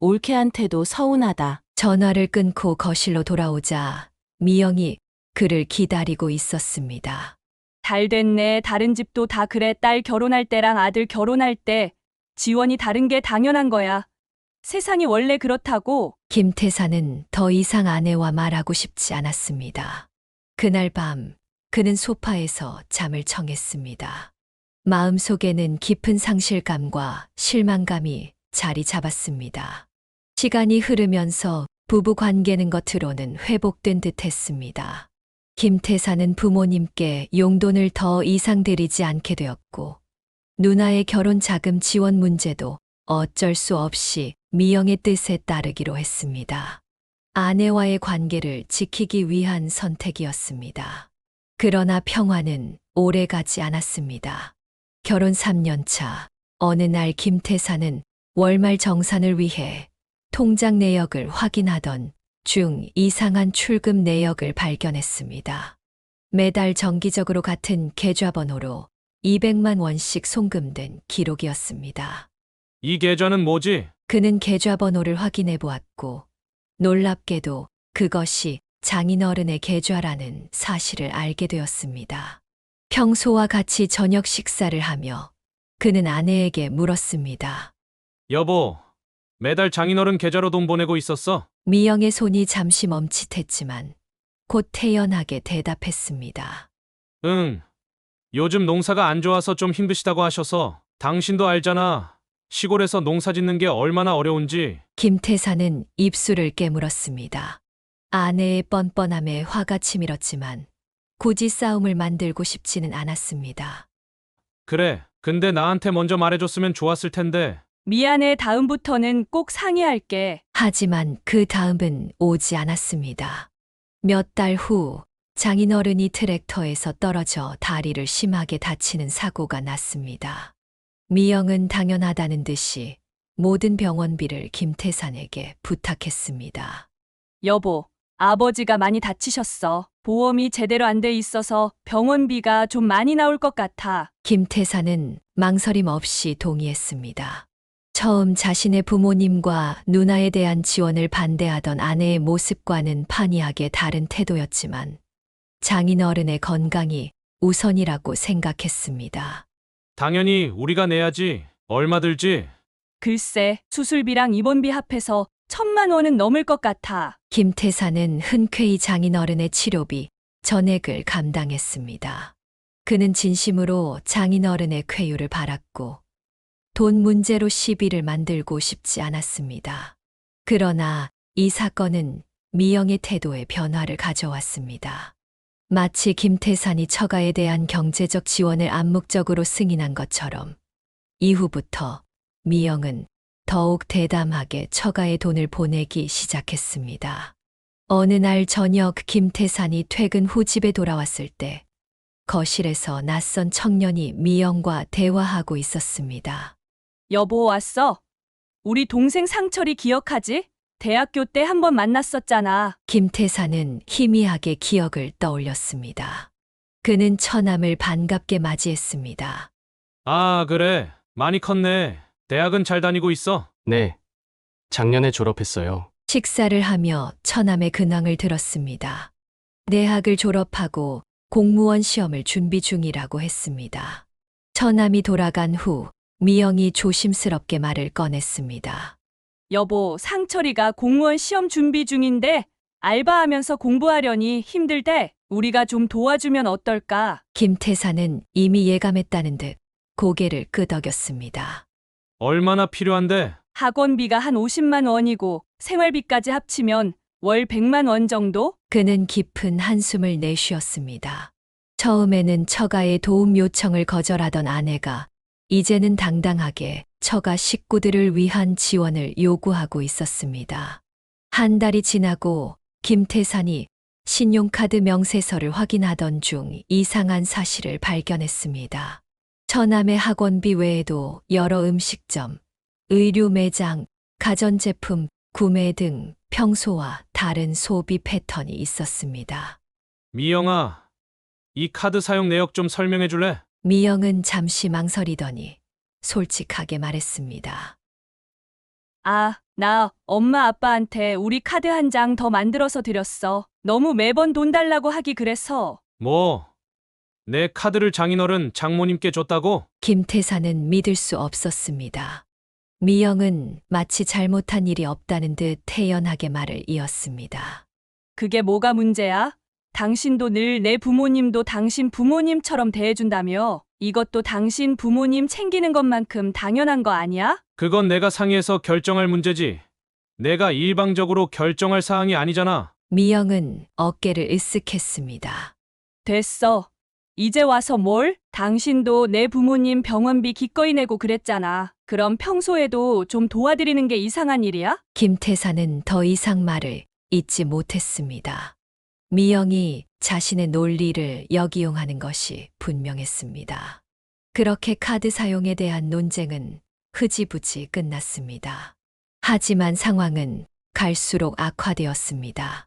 올케한테도 서운하다. 전화를 끊고 거실로 돌아오자 미영이 그를 기다리고 있었습니다. 잘 됐네. 다른 집도 다 그래. 딸 결혼할 때랑 아들 결혼할 때 지원이 다른 게 당연한 거야. 세상이 원래 그렇다고. 김태사는 더 이상 아내와 말하고 싶지 않았습니다. 그날 밤 그는 소파에서 잠을 청했습니다. 마음속에는 깊은 상실감과 실망감이 자리 잡았습니다. 시간이 흐르면서 부부 관계는 겉으로는 회복된 듯 했습니다. 김태사는 부모님께 용돈을 더 이상 드리지 않게 되었고, 누나의 결혼 자금 지원 문제도 어쩔 수 없이 미영의 뜻에 따르기로 했습니다. 아내와의 관계를 지키기 위한 선택이었습니다. 그러나 평화는 오래 가지 않았습니다. 결혼 3년 차, 어느 날 김태사는 월말 정산을 위해 통장 내역을 확인하던 중 이상한 출금 내역을 발견했습니다. 매달 정기적으로 같은 계좌번호로 200만 원씩 송금된 기록이었습니다. 이 계좌는 뭐지? 그는 계좌번호를 확인해 보았고 놀랍게도 그것이 장인어른의 계좌라는 사실을 알게 되었습니다. 평소와 같이 저녁 식사를 하며 그는 아내에게 물었습니다. 여보, 매달 장인어른 계좌로 돈 보내고 있었어? 미영의 손이 잠시 멈칫했지만 곧 태연하게 대답했습니다. 응. 요즘 농사가 안 좋아서 좀 힘드시다고 하셔서. 당신도 알잖아. 시골에서 농사 짓는 게 얼마나 어려운지. 김태사는 입술을 깨물었습니다. 아내의 뻔뻔함에 화가 치밀었지만 굳이 싸움을 만들고 싶지는 않았습니다. 그래, 근데 나한테 먼저 말해줬으면 좋았을 텐데. 미안해. 다음부터는 꼭 상의할게. 하지만 그 다음은 오지 않았습니다. 몇 달 후 장인어른이 트랙터에서 떨어져 다리를 심하게 다치는 사고가 났습니다. 미영은 당연하다는 듯이 모든 병원비를 김태산에게 부탁했습니다. 여보, 아버지가 많이 다치셨어. 보험이 제대로 안 돼 있어서 병원비가 좀 많이 나올 것 같아. 김태사는 망설임 없이 동의했습니다. 처음 자신의 부모님과 누나에 대한 지원을 반대하던 아내의 모습과는 판이하게 다른 태도였지만 장인어른의 건강이 우선이라고 생각했습니다. 당연히 우리가 내야지. 얼마 들지? 글쎄, 수술비랑 입원비 합해서 1,000만 원은 넘을 것 같아. 김태사는 흔쾌히 장인어른의 치료비 전액을 감당했습니다. 그는 진심으로 장인어른의 쾌유를 바랐고 돈 문제로 시비를 만들고 싶지 않았습니다. 그러나 이 사건은 미영의 태도에 변화를 가져왔습니다. 마치 김태산이 처가에 대한 경제적 지원을 암묵적으로 승인한 것처럼 이후부터 미영은 더욱 대담하게 처가에 돈을 보내기 시작했습니다. 어느 날 저녁 김태산이 퇴근 후 집에 돌아왔을 때 거실에서 낯선 청년이 미영과 대화하고 있었습니다. 여보 왔어? 우리 동생 상철이 기억하지? 대학교 때 한 번 만났었잖아. 김태사는 희미하게 기억을 떠올렸습니다. 그는 처남을 반갑게 맞이했습니다. 아, 그래. 많이 컸네. 대학은 잘 다니고 있어? 네. 작년에 졸업했어요. 식사를 하며 처남의 근황을 들었습니다. 대학을 졸업하고 공무원 시험을 준비 중이라고 했습니다. 처남이 돌아간 후 미영이 조심스럽게 말을 꺼냈습니다. 여보, 상철이가 공무원 시험 준비 중인데 알바하면서 공부하려니 힘들대. 우리가 좀 도와주면 어떨까? 김태사는 이미 예감했다는 듯 고개를 끄덕였습니다. 얼마나 필요한데? 학원비가 한 50만 원이고 생활비까지 합치면 월 100만 원 정도? 그는 깊은 한숨을 내쉬었습니다. 처음에는 처가의 도움 요청을 거절하던 아내가 이제는 당당하게 처가 식구들을 위한 지원을 요구하고 있었습니다. 한 달이 지나고 김태산이 신용카드 명세서를 확인하던 중 이상한 사실을 발견했습니다. 처남의 학원비 외에도 여러 음식점, 의류 매장, 가전제품 구매 등 평소와 다른 소비 패턴이 있었습니다. 미영아, 이 카드 사용 내역 좀 설명해 줄래? 미영은 잠시 망설이더니 솔직하게 말했습니다. 아, 나 엄마 아빠한테 우리 카드 한 장 더 만들어서 드렸어. 너무 매번 돈 달라고 하기 그래서. 뭐, 내 카드를 장인어른 장모님께 줬다고? 김태사는 믿을 수 없었습니다. 미영은 마치 잘못한 일이 없다는 듯 태연하게 말을 이었습니다. 그게 뭐가 문제야? 당신도 늘 내 부모님도 당신 부모님처럼 대해준다며. 이것도 당신 부모님 챙기는 것만큼 당연한 거 아니야? 그건 내가 상의해서 결정할 문제지. 내가 일방적으로 결정할 사항이 아니잖아. 미영은 어깨를 으쓱했습니다. 됐어. 이제 와서 뭘? 당신도 내 부모님 병원비 기꺼이 내고 그랬잖아. 그럼 평소에도 좀 도와드리는 게 이상한 일이야? 김태사는 더 이상 말을 잇지 못했습니다. 미영이 자신의 논리를 역이용하는 것이 분명했습니다. 그렇게 카드 사용에 대한 논쟁은 흐지부지 끝났습니다. 하지만 상황은 갈수록 악화되었습니다.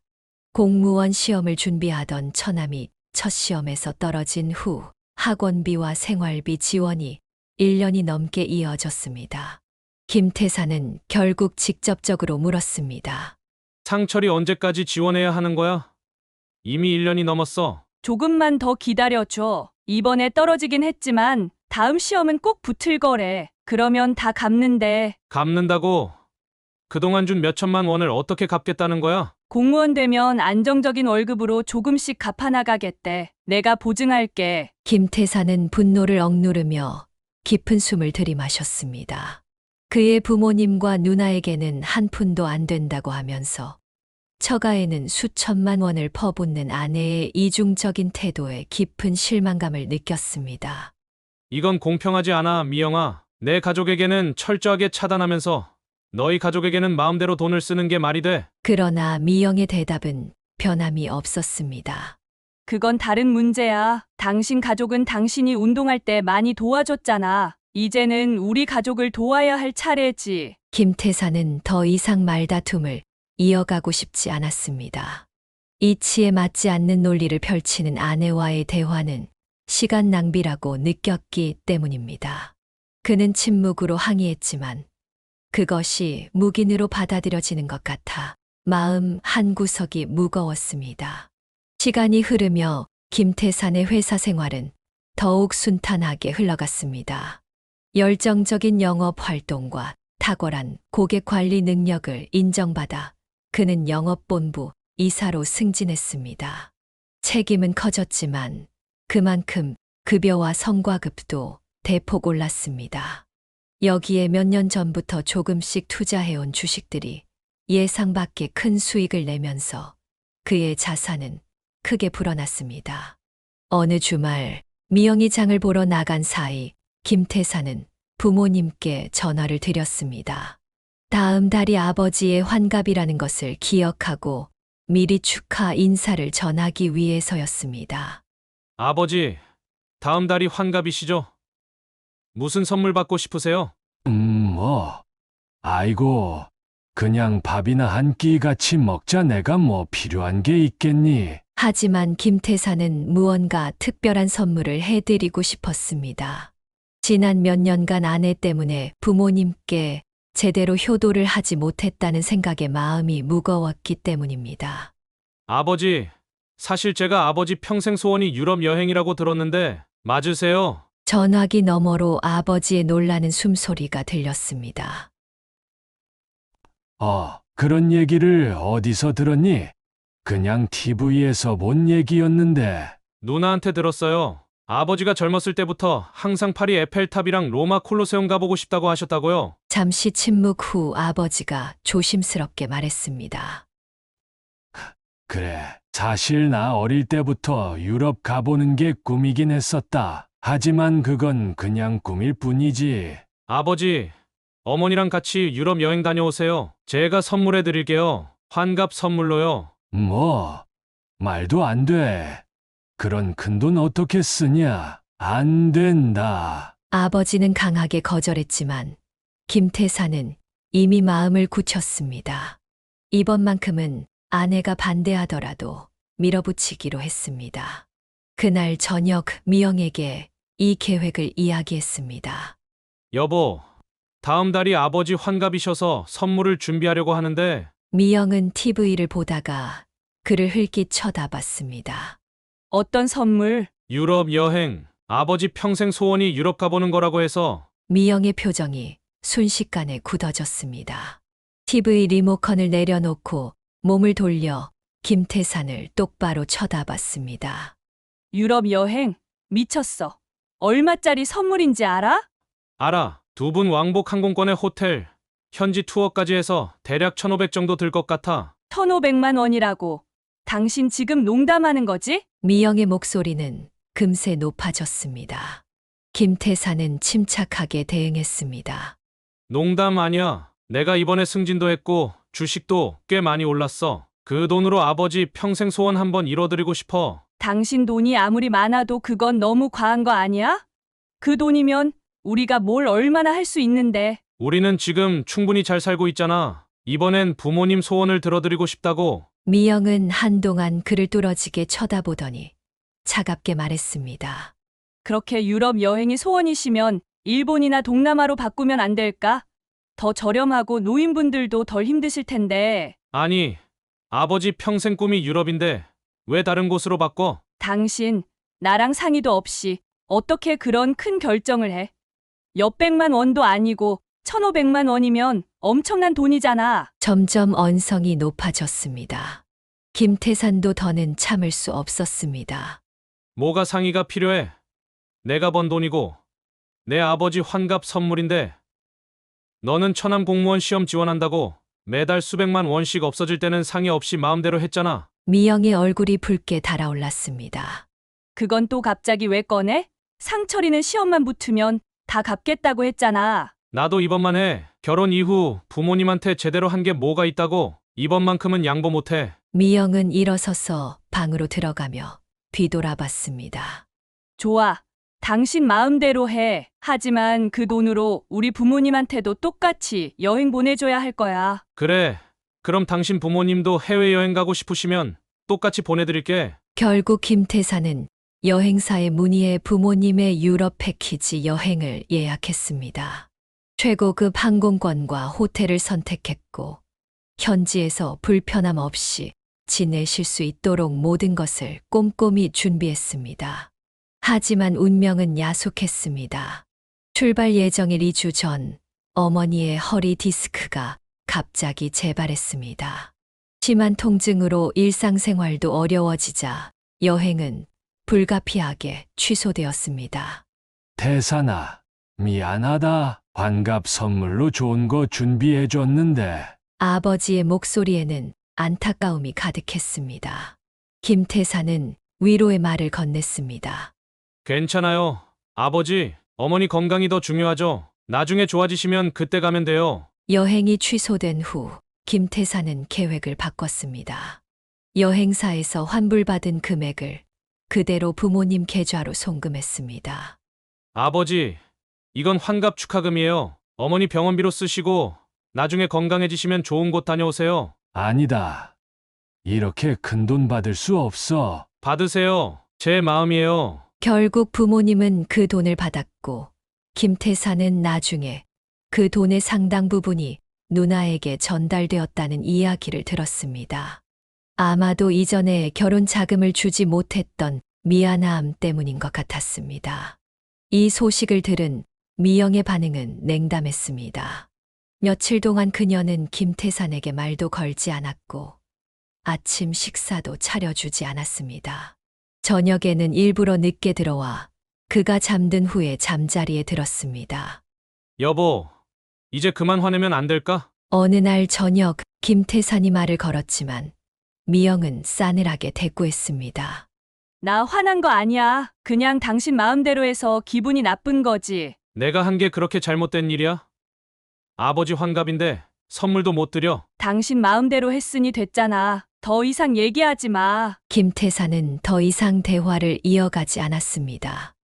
공무원 시험을 준비하던 처남이 첫 시험에서 떨어진 후 학원비와 생활비 지원이 1년이 넘게 이어졌습니다. 김태사는 결국 직접적으로 물었습니다. 상철이 언제까지 지원해야 하는 거야? 이미 1년이 넘었어. 조금만 더 기다려줘. 이번에 떨어지긴 했지만 다음 시험은 꼭 붙을 거래. 그러면 다 갚는데. 갚는다고? 그동안 준 몇천만 원을 어떻게 갚겠다는 거야? 공무원 되면 안정적인 월급으로 조금씩 갚아나가겠대. 내가 보증할게. 김태사는 분노를 억누르며 깊은 숨을 들이마셨습니다. 그의 부모님과 누나에게는 한 푼도 안 된다고 하면서 처가에는 수천만 원을 퍼붓는 아내의 이중적인 태도에 깊은 실망감을 느꼈습니다. 이건 공평하지 않아, 미영아. 내 가족에게는 철저하게 차단하면서 너희 가족에게는 마음대로 돈을 쓰는 게 말이 돼. 그러나 미영의 대답은 변함이 없었습니다. 그건 다른 문제야. 당신 가족은 당신이 운동할 때 많이 도와줬잖아. 이제는 우리 가족을 도와야 할 차례지. 김태사는 더 이상 말다툼을 이어가고 싶지 않았습니다. 이치에 맞지 않는 논리를 펼치는 아내와의 대화는 시간 낭비라고 느꼈기 때문입니다. 그는 침묵으로 항의했지만 그것이 묵인으로 받아들여지는 것 같아 마음 한구석이 무거웠습니다. 시간이 흐르며 김태산의 회사 생활은 더욱 순탄하게 흘러갔습니다. 열정적인 영업 활동과 탁월한 고객 관리 능력을 인정받아 그는 영업본부 이사로 승진했습니다. 책임은 커졌지만 그만큼 급여와 성과급도 대폭 올랐습니다. 여기에 몇 년 전부터 조금씩 투자해온 주식들이 예상 밖의 큰 수익을 내면서 그의 자산은 크게 불어났습니다. 어느 주말 미영이 장을 보러 나간 사이 김태사는 부모님께 전화를 드렸습니다. 다음 달이 아버지의 환갑이라는 것을 기억하고 미리 축하 인사를 전하기 위해서였습니다. 아버지, 다음 달이 환갑이시죠? 무슨 선물 받고 싶으세요? 아이고, 그냥 밥이나 한 끼 같이 먹자. 내가 뭐 필요한 게 있겠니? 하지만 김태사는 무언가 특별한 선물을 해드리고 싶었습니다. 지난 몇 년간 아내 때문에 부모님께 제대로 효도를 하지 못했다는 생각에 마음이 무거웠기 때문입니다. 아버지, 사실 제가 아버지 평생 소원이 유럽 여행이라고 들었는데 맞으세요? 전화기 너머로 아버지의 놀라는 숨소리가 들렸습니다. 그런 얘기를 어디서 들었니? 그냥 TV에서 본 얘기였는데. 누나한테 들었어요. 아버지가 젊었을 때부터 항상 파리 에펠탑이랑 로마 콜로세움 가보고 싶다고 하셨다고요. 잠시 침묵 후 아버지가 조심스럽게 말했습니다. 그래, 사실 나 어릴 때부터 유럽 가보는 게 꿈이긴 했었다. 하지만 그건 그냥 꿈일 뿐이지. 아버지, 어머니랑 같이 유럽 여행 다녀오세요. 제가 선물해 드릴게요. 환갑 선물로요. 말도 안 돼. 그런 큰돈 어떻게 쓰냐? 안 된다. 아버지는 강하게 거절했지만 김태사는 이미 마음을 굳혔습니다. 이번만큼은 아내가 반대하더라도 밀어붙이기로 했습니다. 그날 저녁 미영에게 이 계획을 이야기했습니다. 여보, 다음 달이 아버지 환갑이셔서 선물을 준비하려고 하는데 미영은 TV를 보다가 그를 흘낏 쳐다봤습니다. 어떤 선물? 유럽 여행, 아버지 평생 소원이 유럽 가보는 거라고 해서 미영의 표정이 순식간에 굳어졌습니다. TV 리모컨을 내려놓고 몸을 돌려 김태산을 똑바로 쳐다봤습니다. 유럽 여행? 미쳤어. 얼마짜리 선물인지 알아? 알아. 두 분 왕복 항공권에 호텔, 현지 투어까지 해서 대략 1,500 정도 들 것 같아. 1,500만 원이라고. 당신 지금 농담하는 거지? 미영의 목소리는 금세 높아졌습니다. 김태산은 침착하게 대응했습니다. 농담 아니야. 내가 이번에 승진도 했고 주식도 꽤 많이 올랐어. 그 돈으로 아버지 평생 소원 한번 이뤄드리고 싶어. 당신 돈이 아무리 많아도 그건 너무 과한 거 아니야? 그 돈이면 우리가 뭘 얼마나 할 수 있는데. 우리는 지금 충분히 잘 살고 있잖아. 이번엔 부모님 소원을 들어드리고 싶다고. 미영은 한동안 그를 뚫어지게 쳐다보더니 차갑게 말했습니다. 그렇게 유럽 여행이 소원이시면 일본이나 동남아로 바꾸면 안 될까? 더 저렴하고 노인분들도 덜 힘드실 텐데. 아니, 아버지 평생 꿈이 유럽인데 왜 다른 곳으로 바꿔? 당신, 나랑 상의도 없이 어떻게 그런 큰 결정을 해? 몇백만 원도 아니고 1,500만 원이면 엄청난 돈이잖아. 점점 언성이 높아졌습니다. 김태산도 더는 참을 수 없었습니다. 뭐가 상의가 필요해? 내가 번 돈이고 내 아버지 환갑 선물인데 너는 천암 공무원 시험 지원한다고 매달 수백만 원씩 없어질 때는 상의 없이 마음대로 했잖아. 미영의 얼굴이 붉게 달아올랐습니다. 그건 또 갑자기 왜 꺼내? 상철이는 시험만 붙으면 다 갚겠다고 했잖아. 나도 이번만 해. 결혼 이후 부모님한테 제대로 한 게 뭐가 있다고. 이번만큼은 양보 못해. 미영은 일어서서 방으로 들어가며 뒤돌아봤습니다. 좋아. 당신 마음대로 해. 하지만 그 돈으로 우리 부모님한테도 똑같이 여행 보내줘야 할 거야. 그래. 그럼 당신 부모님도 해외여행 가고 싶으시면 똑같이 보내드릴게. 결국 김태사는 여행사에 문의해 부모님의 유럽 패키지 여행을 예약했습니다. 최고급 항공권과 호텔을 선택했고 현지에서 불편함 없이 지내실 수 있도록 모든 것을 꼼꼼히 준비했습니다. 하지만 운명은 야속했습니다. 출발 예정일 2주 전 어머니의 허리 디스크가 갑자기 재발했습니다. 심한 통증으로 일상생활도 어려워지자 여행은 불가피하게 취소되었습니다. 태산아, 미안하다. 환갑 선물로 좋은 거 준비해줬는데. 아버지의 목소리에는 안타까움이 가득했습니다. 김태사는 위로의 말을 건넸습니다. 괜찮아요. 아버지, 어머니 건강이 더 중요하죠. 나중에 좋아지시면 그때 가면 돼요. 여행이 취소된 후 김태사는 계획을 바꿨습니다. 여행사에서 환불받은 금액을 그대로 부모님 계좌로 송금했습니다. 아버지, 이건 환갑 축하금이에요. 어머니 병원비로 쓰시고 나중에 건강해지시면 좋은 곳 다녀오세요. 아니다. 이렇게 큰 돈 받을 수 없어. 받으세요. 제 마음이에요. 결국 부모님은 그 돈을 받았고 김태사는 나중에 그 돈의 상당 부분이 누나에게 전달되었다는 이야기를 들었습니다. 아마도 이전에 결혼 자금을 주지 못했던 미안함 때문인 것 같았습니다. 이 소식을 들은 미영의 반응은 냉담했습니다. 며칠 동안 그녀는 김태산에게 말도 걸지 않았고 아침 식사도 차려주지 않았습니다. 저녁에는 일부러 늦게 들어와 그가 잠든 후에 잠자리에 들었습니다. 여보, 이제 그만 화내면 안 될까? 어느 날 저녁 김태산이 말을 걸었지만 미영은 싸늘하게 대꾸했습니다. 나 화난 거 아니야. 그냥 당신 마음대로 해서 기분이 나쁜 거지. 내가 한 게 그렇게 잘못된 일이야? 아버지 환갑인데 선물도 못 드려. 당신 마음대로 했으니 됐잖아. 더 이상 얘기하지 마. 김태사는 더 이상 대화를 이어가지 않았습니다.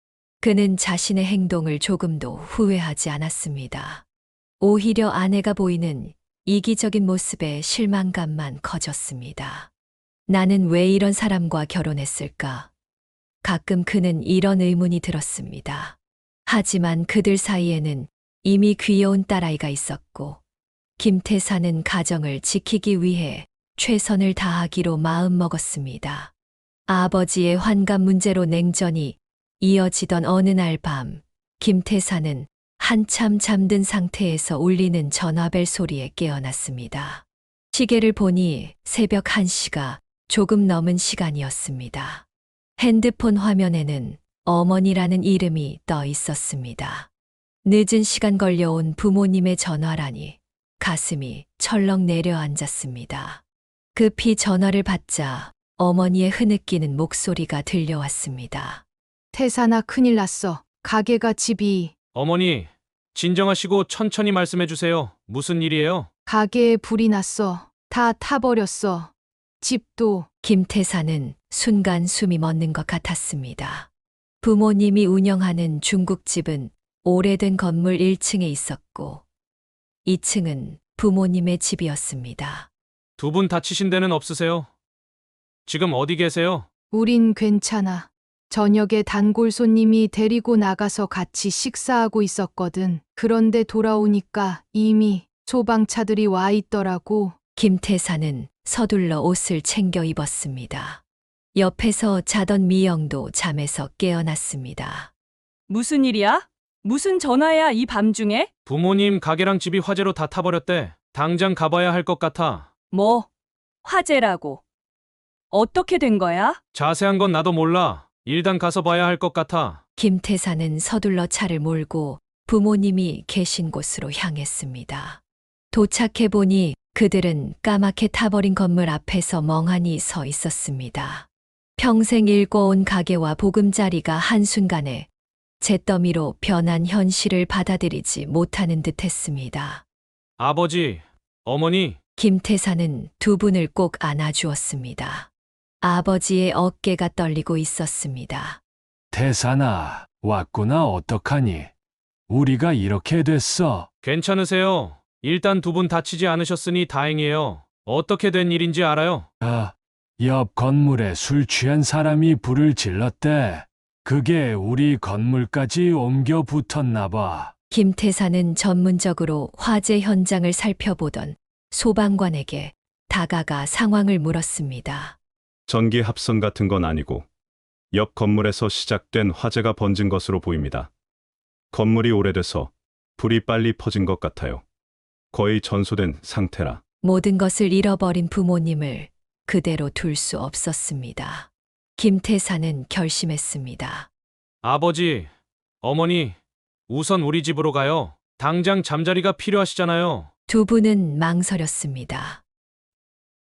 그는 자신의 행동을 조금도 후회하지 않았습니다. 오히려 아내가 보이는 이기적인 모습에 실망감만 커졌습니다. 나는 왜 이런 사람과 결혼했을까? 가끔 그는 이런 의문이 들었습니다. 하지만 그들 사이에는 이미 귀여운 딸아이가 있었고, 김태사는 가정을 지키기 위해 최선을 다하기로 마음먹었습니다. 아버지의 환갑 문제로 냉전이 이어지던 어느 날 밤, 김태사는 한참 잠든 상태에서 울리는 전화벨 소리에 깨어났습니다. 시계를 보니 새벽 1시가 조금 넘은 시간이었습니다. 핸드폰 화면에는 어머니라는 이름이 떠 있었습니다. 늦은 시간 걸려온 부모님의 전화라니 가슴이 철렁 내려앉았습니다. 급히 전화를 받자 어머니의 흐느끼는 목소리가 들려왔습니다. 태사나 큰일 났어. 가게가 집이 어머니, 진정하시고 천천히 말씀해 주세요. 무슨 일이에요? 가게에 불이 났어. 다 타버렸어. 집도 김태사는 순간 숨이 멎는 것 같았습니다. 부모님이 운영하는 중국집은 오래된 건물 1층에 있었고 2층은 부모님의 집이었습니다. 두 분 다치신 데는 없으세요? 지금 어디 계세요? 우린 괜찮아. 저녁에 단골 손님이 데리고 나가서 같이 식사하고 있었거든. 그런데 돌아오니까 이미 소방차들이 와 있더라고. 김태사는 서둘러 옷을 챙겨 입었습니다. 옆에서 자던 미영도 잠에서 깨어났습니다. 무슨 일이야? 무슨 전화야 이 밤중에? 부모님 가게랑 집이 화재로 다 타버렸대. 당장 가봐야 할 것 같아. 뭐? 화재라고. 어떻게 된 거야? 자세한 건 나도 몰라. 일단 가서 봐야 할 것 같아. 김태사는 서둘러 차를 몰고 부모님이 계신 곳으로 향했습니다. 도착해보니 그들은 까맣게 타버린 건물 앞에서 멍하니 서 있었습니다. 평생 일궈온 가게와 보금자리가 한순간에 잿더미로 변한 현실을 받아들이지 못하는 듯 했습니다. 아버지, 어머니, 김태사는 두 분을 꼭 안아주었습니다. 아버지의 어깨가 떨리고 있었습니다. 태산아, 왔구나. 어떡하니? 우리가 이렇게 됐어. 괜찮으세요? 일단 두 분 다치지 않으셨으니 다행이에요. 어떻게 된 일인지 알아요? 옆 건물에 술 취한 사람이 불을 질렀대. 그게 우리 건물까지 옮겨 붙었나 봐. 김태사는 전문적으로 화재 현장을 살펴보던 소방관에게 다가가 상황을 물었습니다. 전기 합선 같은 건 아니고 옆 건물에서 시작된 화재가 번진 것으로 보입니다. 건물이 오래돼서 불이 빨리 퍼진 것 같아요. 거의 전소된 상태라. 모든 것을 잃어버린 부모님을 그대로 둘 수 없었습니다. 김태사는 결심했습니다. 아버지, 어머니, 우선 우리 집으로 가요. 당장 잠자리가 필요하시잖아요. 두 분은 망설였습니다.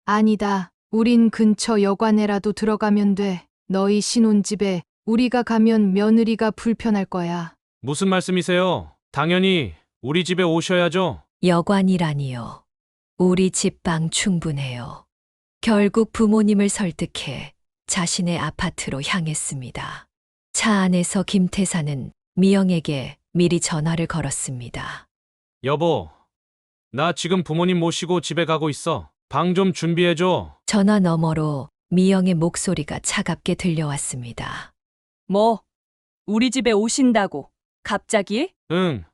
아니다. 우린 근처 여관에라도 들어가면 돼. 너희 신혼집에 우리가 가면 며느리가 불편할 거야. 무슨 말씀이세요? 당연히 우리 집에 오셔야죠. 여관이라니요. 우리 집방 충분해요. 결국 부모님을 설득해 자신의 아파트로 향했습니다. 차 안에서 김태사는 미영에게 미리 전화를 걸었습니다. 여보, 나 지금 부모님 모시고 집에 가고 있어. 방 좀 준비해줘. 전화 너머로 미영의 목소리가 차갑게 들려왔습니다. 뭐? 우리 집에 오신다고? 갑자기? 응.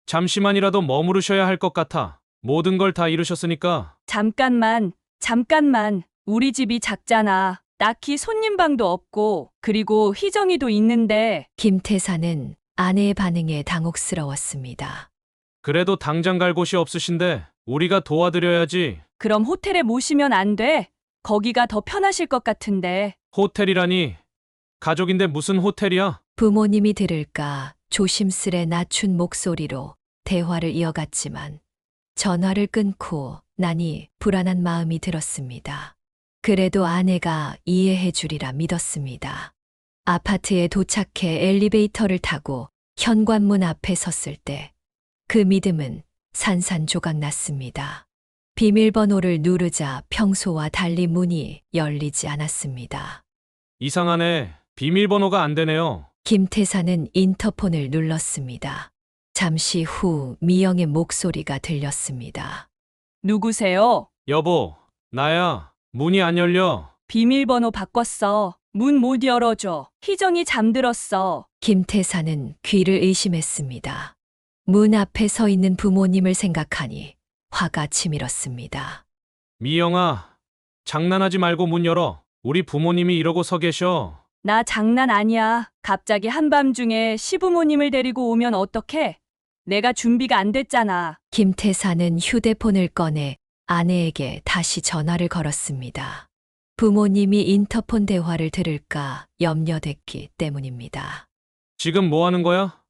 잠시만이라도 머무르셔야 할 것 같아. 모든 걸 다 이루셨으니까. 잠깐만. 우리 집이 작잖아. 딱히 손님 방도 없고, 그리고 희정이도 있는데. 김태사는 아내의 반응에 당혹스러웠습니다. 그래도 당장 갈 곳이 없으신데 우리가 도와드려야지. 그럼 호텔에 모시면 안 돼? 거기가 더 편하실 것 같은데. 호텔이라니. 가족인데 무슨 호텔이야? 부모님이 들을까 조심스레 낮춘 목소리로 대화를 이어갔지만 전화를 끊고 나니 불안한 마음이 들었습니다. 그래도 아내가 이해해 주리라 믿었습니다. 아파트에 도착해 엘리베이터를 타고 현관문 앞에 섰을 때 그 믿음은 산산조각 났습니다. 비밀번호를 누르자 평소와 달리 문이 열리지 않았습니다. 이상하네. 비밀번호가 안 되네요. 김태사는 인터폰을 눌렀습니다. 잠시 후 미영의 목소리가 들렸습니다. 누구세요? 여보, 나야. 문이 안 열려. 비밀번호 바꿨어. 문 못 열어줘. 희정이 잠들었어. 김태사는 귀를 의심했습니다. 문 앞에 서 있는 부모님을 생각하니 화가 치밀었습니다. 미영아, 장난하지 말고 문 열어. 우리 부모님이 이러고 서 계셔. 나 장난 아니야. 갑자기 한밤중에 시부모님을 데리고 오면 어떡해? 내가 준비가 안 됐잖아. 김태사는 휴대폰을 꺼내 아내에게 다시 전화를 걸었습니다. 부모님이 인터폰 대화를 들을까 염려됐기 때문입니다. 지금 뭐 하는 거야?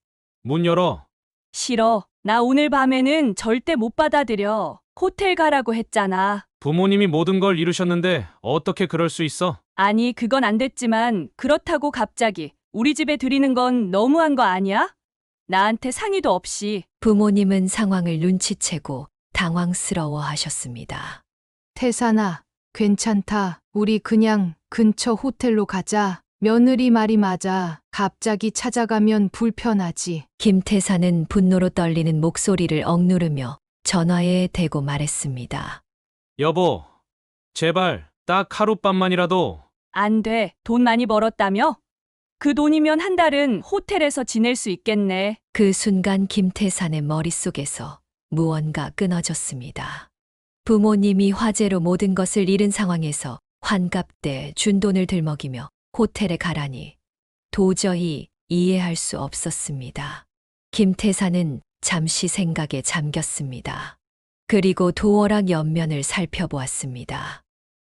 문 열어. 싫어. 나 오늘 밤에는 절대 못 받아들여. 호텔 가라고 했잖아. 부모님이 모든 걸 이루셨는데 어떻게 그럴 수 있어? 아니, 그건 안 됐지만 그렇다고 갑자기 우리 집에 들이는 건 너무한 거 아니야? 나한테 상의도 없이. 부모님은 상황을 눈치채고 당황스러워 하셨습니다. 태산아, 괜찮다. 우리 그냥 근처 호텔로 가자. 며느리 말이 맞아. 갑자기 찾아가면 불편하지. 김태사는 분노로 떨리는 목소리를 억누르며 전화에 대고 말했습니다. 여보, 제발 딱 하룻밤만이라도. 안 돼. 돈 많이 벌었다며? 그 돈이면 한 달은 호텔에서 지낼 수 있겠네. 그 순간 김태산의 머릿속에서 무언가 끊어졌습니다. 부모님이 화재로 모든 것을 잃은 상황에서 환갑때 준 돈을 들먹이며 호텔에 가라니 도저히 이해할 수 없었습니다. 김태사는 잠시 생각에 잠겼습니다. 그리고 도어락 옆면을 살펴보았습니다.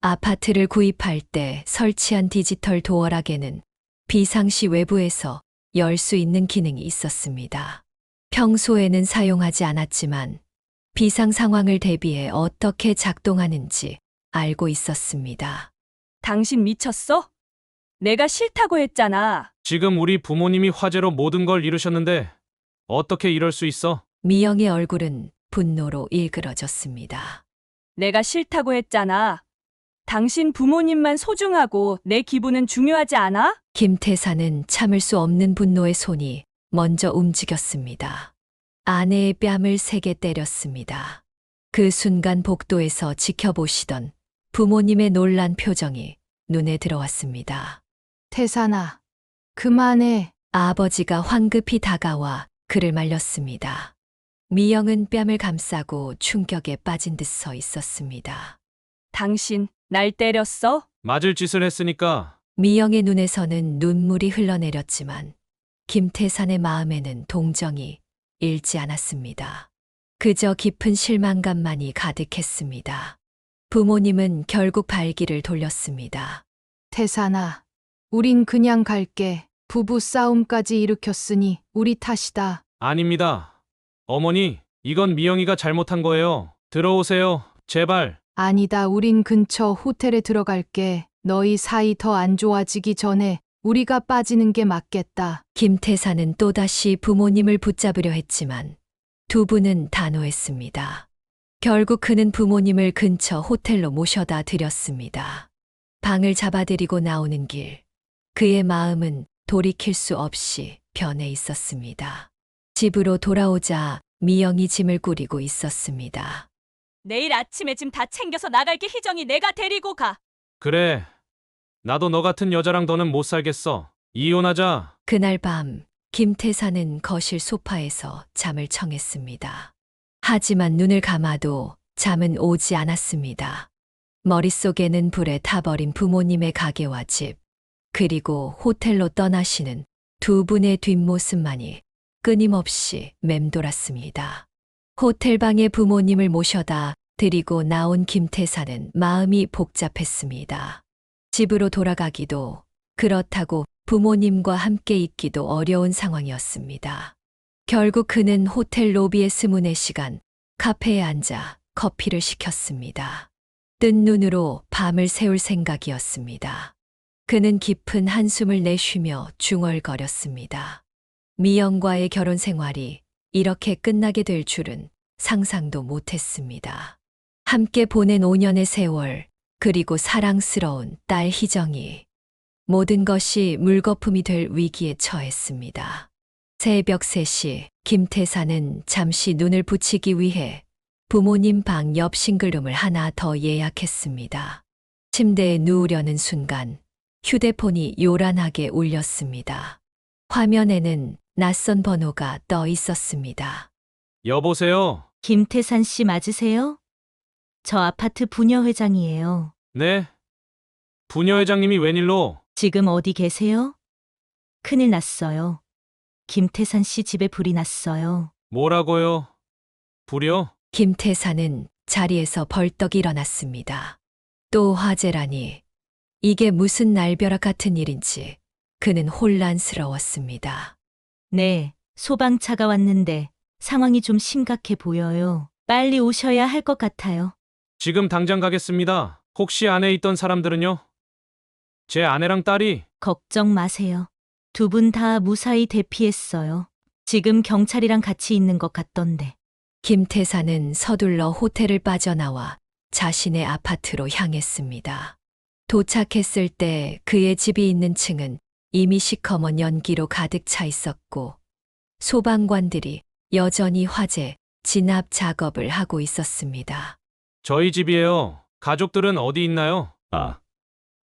아파트를 구입할 때 설치한 디지털 도어락에는 비상시 외부에서 열 수 있는 기능이 있었습니다. 평소에는 사용하지 않았지만 비상 상황을 대비해 어떻게 작동하는지 알고 있었습니다. 당신 미쳤어? 내가 싫다고 했잖아. 지금 우리 부모님이 화재로 모든 걸 이루셨는데 어떻게 이럴 수 있어? 미영의 얼굴은 분노로 일그러졌습니다. 내가 싫다고 했잖아. 당신 부모님만 소중하고 내 기분은 중요하지 않아? 김태사는 참을 수 없는 분노의 손이 먼저 움직였습니다. 아내의 뺨을 세게 때렸습니다. 그 순간 복도에서 지켜보시던 부모님의 놀란 표정이 눈에 들어왔습니다. 태산아, 그만해. 아버지가 황급히 다가와 그를 말렸습니다. 미영은 뺨을 감싸고 충격에 빠진 듯 서 있었습니다. 당신 날 때렸어? 맞을 짓을 했으니까. 미영의 눈에서는 눈물이 흘러내렸지만 김태산의 마음에는 동정이 일지 않았습니다. 그저 깊은 실망감만이 가득했습니다. 부모님은 결국 발길을 돌렸습니다. 태산아, 우린 그냥 갈게. 부부 싸움까지 일으켰으니 우리 탓이다. 아닙니다. 어머니, 이건 미영이가 잘못한 거예요. 들어오세요. 제발. 아니다. 우린 근처 호텔에 들어갈게. 너희 사이 더 안 좋아지기 전에 우리가 빠지는 게 맞겠다. 김태사는 또다시 부모님을 붙잡으려 했지만 두 분은 단호했습니다. 결국 그는 부모님을 근처 호텔로 모셔다 드렸습니다. 방을 잡아들이고 나오는 길, 그의 마음은 돌이킬 수 없이 변해 있었습니다. 집으로 돌아오자 미영이 짐을 꾸리고 있었습니다. 내일 아침에 짐 다 챙겨서 나갈게. 희정이 내가 데리고 가. 그래. 나도 너 같은 여자랑 더는 못 살겠어. 이혼하자. 그날 밤 김태사는 거실 소파에서 잠을 청했습니다. 하지만 눈을 감아도 잠은 오지 않았습니다. 머릿속에는 불에 타버린 부모님의 가게와 집, 그리고 호텔로 떠나시는 두 분의 뒷모습만이 끊임없이 맴돌았습니다. 호텔방에 부모님을 모셔다 드리고 나온 김태사는 마음이 복잡했습니다. 집으로 돌아가기도, 그렇다고 부모님과 함께 있기도 어려운 상황이었습니다. 결국 그는 호텔 로비에 24시간 카페에 앉아 커피를 시켰습니다. 뜬 눈으로 밤을 새울 생각이었습니다. 그는 깊은 한숨을 내쉬며 중얼거렸습니다. 미영과의 결혼 생활이 이렇게 끝나게 될 줄은 상상도 못했습니다. 함께 보낸 5년의 세월, 그리고 사랑스러운 딸 희정이 모든 것이 물거품이 될 위기에 처했습니다. 새벽 3시 김태사는 잠시 눈을 붙이기 위해 부모님 방 옆 싱글룸을 하나 더 예약했습니다. 침대에 누우려는 순간 휴대폰이 요란하게 울렸습니다. 화면에는 낯선 번호가 떠 있었습니다. 여보세요? 김태산 씨 맞으세요? 저 아파트 부녀회장이에요. 네? 부녀회장님이 웬일로? 지금 어디 계세요? 큰일 났어요. 김태산 씨 집에 불이 났어요. 뭐라고요? 불이요? 김태사는 자리에서 벌떡 일어났습니다. 또 화재라니. 이게 무슨 날벼락 같은 일인지 그는 혼란스러웠습니다. 네, 소방차가 왔는데 상황이 좀 심각해 보여요. 빨리 오셔야 할 것 같아요. 지금 당장 가겠습니다. 혹시 안에 있던 사람들은요? 제 아내랑 딸이 걱정 마세요. 두 분 다 무사히 대피했어요. 지금 경찰이랑 같이 있는 것 같던데. 김태사는 서둘러 호텔을 빠져나와 자신의 아파트로 향했습니다. 도착했을 때 그의 집이 있는 층은 이미 시커먼 연기로 가득 차 있었고 소방관들이 여전히 화재 진압 작업을 하고 있었습니다. 저희 집이에요. 가족들은 어디 있나요? 아,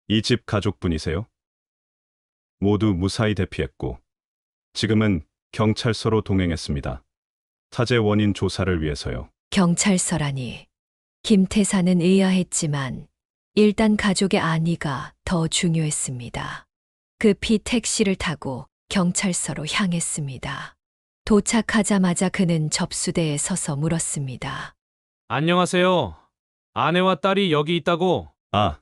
이 집 가족분이세요? 모두 무사히 대피했고 지금은 경찰서로 동행했습니다. 화재 원인 조사를 위해서요. 경찰서라니. 김태사는 의아했지만 일단 가족의 안위가 더 중요했습니다. 급히 택시를 타고 경찰서로 향했습니다. 도착하자마자 그는 접수대에 서서 물었습니다. 안녕하세요. 아내와 딸이 여기 있다고? 아,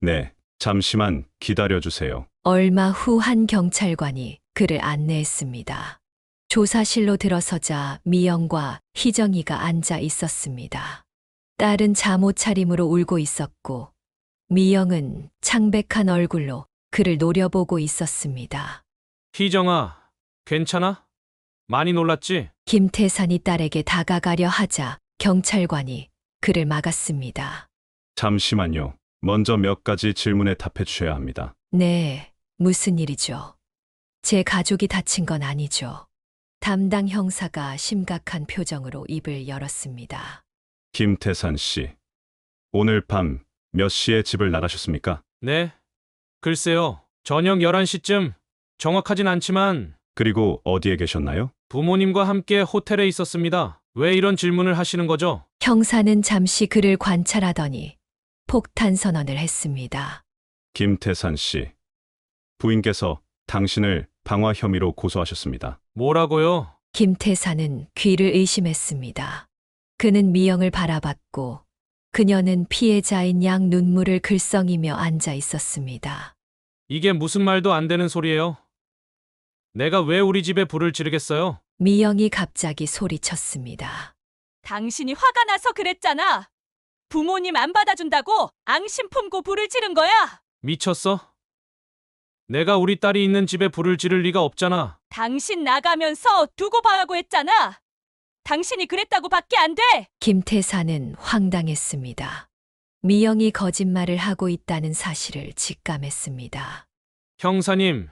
네. 잠시만 기다려주세요. 얼마 후 한 경찰관이 그를 안내했습니다. 조사실로 들어서자 미영과 희정이가 앉아 있었습니다. 딸은 잠옷 차림으로 울고 있었고 미영은 창백한 얼굴로 그를 노려보고 있었습니다. 희정아, 괜찮아? 많이 놀랐지? 김태산이 딸에게 다가가려 하자 경찰관이 그를 막았습니다. 잠시만요. 먼저 몇 가지 질문에 답해 주셔야 합니다. 네, 무슨 일이죠? 제 가족이 다친 건 아니죠. 담당 형사가 심각한 표정으로 입을 열었습니다. 김태산 씨, 오늘 밤 몇 시에 집을 나가셨습니까? 네. 글쎄요. 저녁 11시쯤. 정확하진 않지만 그리고 어디에 계셨나요? 부모님과 함께 호텔에 있었습니다. 왜 이런 질문을 하시는 거죠? 형사는 잠시 그를 관찰하더니 폭탄 선언을 했습니다. 김태산 씨, 부인께서 당신을 방화 혐의로 고소하셨습니다. 뭐라고요? 김태사는 귀를 의심했습니다. 그는 미영을 바라봤고 그녀는 피해자인 양 눈물을 글썽이며 앉아 있었습니다. 이게 무슨 말도 안 되는 소리예요? 내가 왜 우리 집에 불을 지르겠어요? 미영이 갑자기 소리쳤습니다. 당신이 화가 나서 그랬잖아. 부모님 안 받아준다고 앙심 품고 불을 지른 거야. 미쳤어? 내가 우리 딸이 있는 집에 불을 지를 리가 없잖아. 당신 나가면서 두고 봐라고 했잖아. 당신이 그랬다고 밖에 안 돼. 김태사는 황당했습니다. 미영이 거짓말을 하고 있다는 사실을 직감했습니다. 형사님,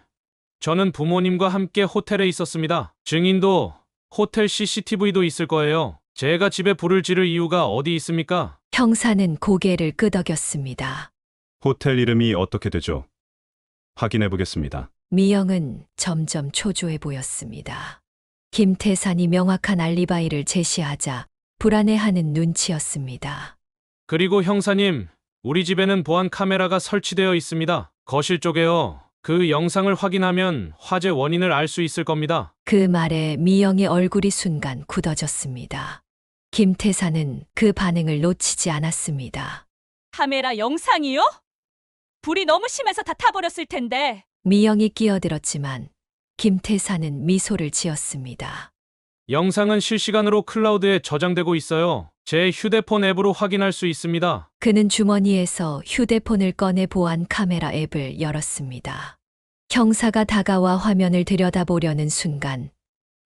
저는 부모님과 함께 호텔에 있었습니다. 증인도 호텔 CCTV도 있을 거예요. 제가 집에 불을 지를 이유가 어디 있습니까? 형사는 고개를 끄덕였습니다. 호텔 이름이 어떻게 되죠? 확인해 보겠습니다. 미영은 점점 초조해 보였습니다. 김태산이 명확한 알리바이를 제시하자 불안해하는 눈치였습니다. 그리고 형사님, 우리 집에는 보안 카메라가 설치되어 있습니다. 거실 쪽에요. 그 영상을 확인하면 화재 원인을 알 수 있을 겁니다. 그 말에 미영의 얼굴이 순간 굳어졌습니다. 김태사는 그 반응을 놓치지 않았습니다. 카메라 영상이요? 불이 너무 심해서 다 타버렸을 텐데. 미영이 끼어들었지만 김태사는 미소를 지었습니다. 영상은 실시간으로 클라우드에 저장되고 있어요. 제 휴대폰 앱으로 확인할 수 있습니다. 그는 주머니에서 휴대폰을 꺼내 보안 카메라 앱을 열었습니다. 형사가 다가와 화면을 들여다보려는 순간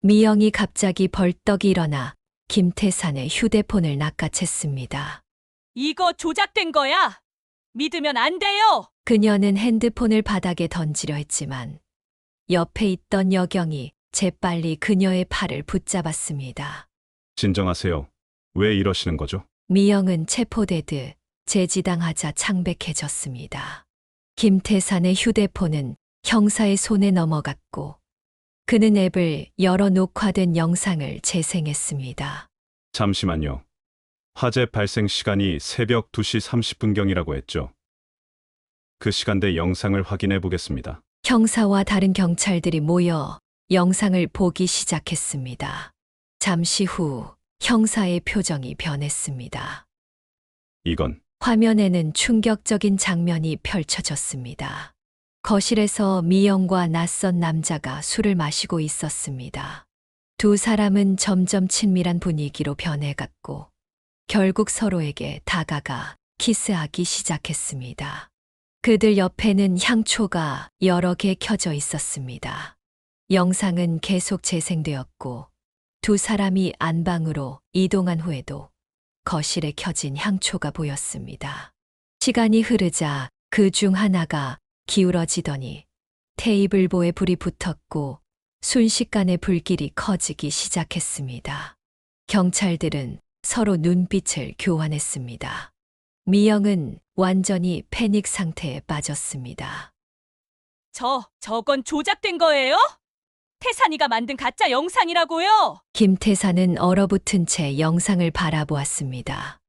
미영이 갑자기 벌떡 일어나 김태산의 휴대폰을 낚아챘습니다. 이거 조작된 거야. 믿으면 안 돼요. 그녀는 핸드폰을 바닥에 던지려 했지만 옆에 있던 여경이 재빨리 그녀의 팔을 붙잡았습니다. 진정하세요. 왜 이러시는 거죠? 미영은 체포되듯 제지당하자 창백해졌습니다. 김태산의 휴대폰은 형사의 손에 넘어갔고 그는 앱을 열어 녹화된 영상을 재생했습니다. 잠시만요. 화재 발생 시간이 새벽 2시 30분경이라고 했죠. 그 시간대 영상을 확인해 보겠습니다. 형사와 다른 경찰들이 모여 영상을 보기 시작했습니다. 잠시 후 형사의 표정이 변했습니다. 이건 화면에는 충격적인 장면이 펼쳐졌습니다. 거실에서 미영과 낯선 남자가 술을 마시고 있었습니다. 두 사람은 점점 친밀한 분위기로 변해갔고 결국 서로에게 다가가 키스하기 시작했습니다. 그들 옆에는 향초가 여러 개 켜져 있었습니다. 영상은 계속 재생되었고 두 사람이 안방으로 이동한 후에도 거실에 켜진 향초가 보였습니다. 시간이 흐르자 그 중 하나가 기울어지더니 테이블보에 불이 붙었고 순식간에 불길이 커지기 시작했습니다. 경찰들은 서로 눈빛을 교환했습니다. 미영은 완전히 패닉 상태에 빠졌습니다. 저건 조작된 거예요? 태산이가 만든 가짜 영상이라고요? 김태산은 얼어붙은 채 영상을 바라보았습니다.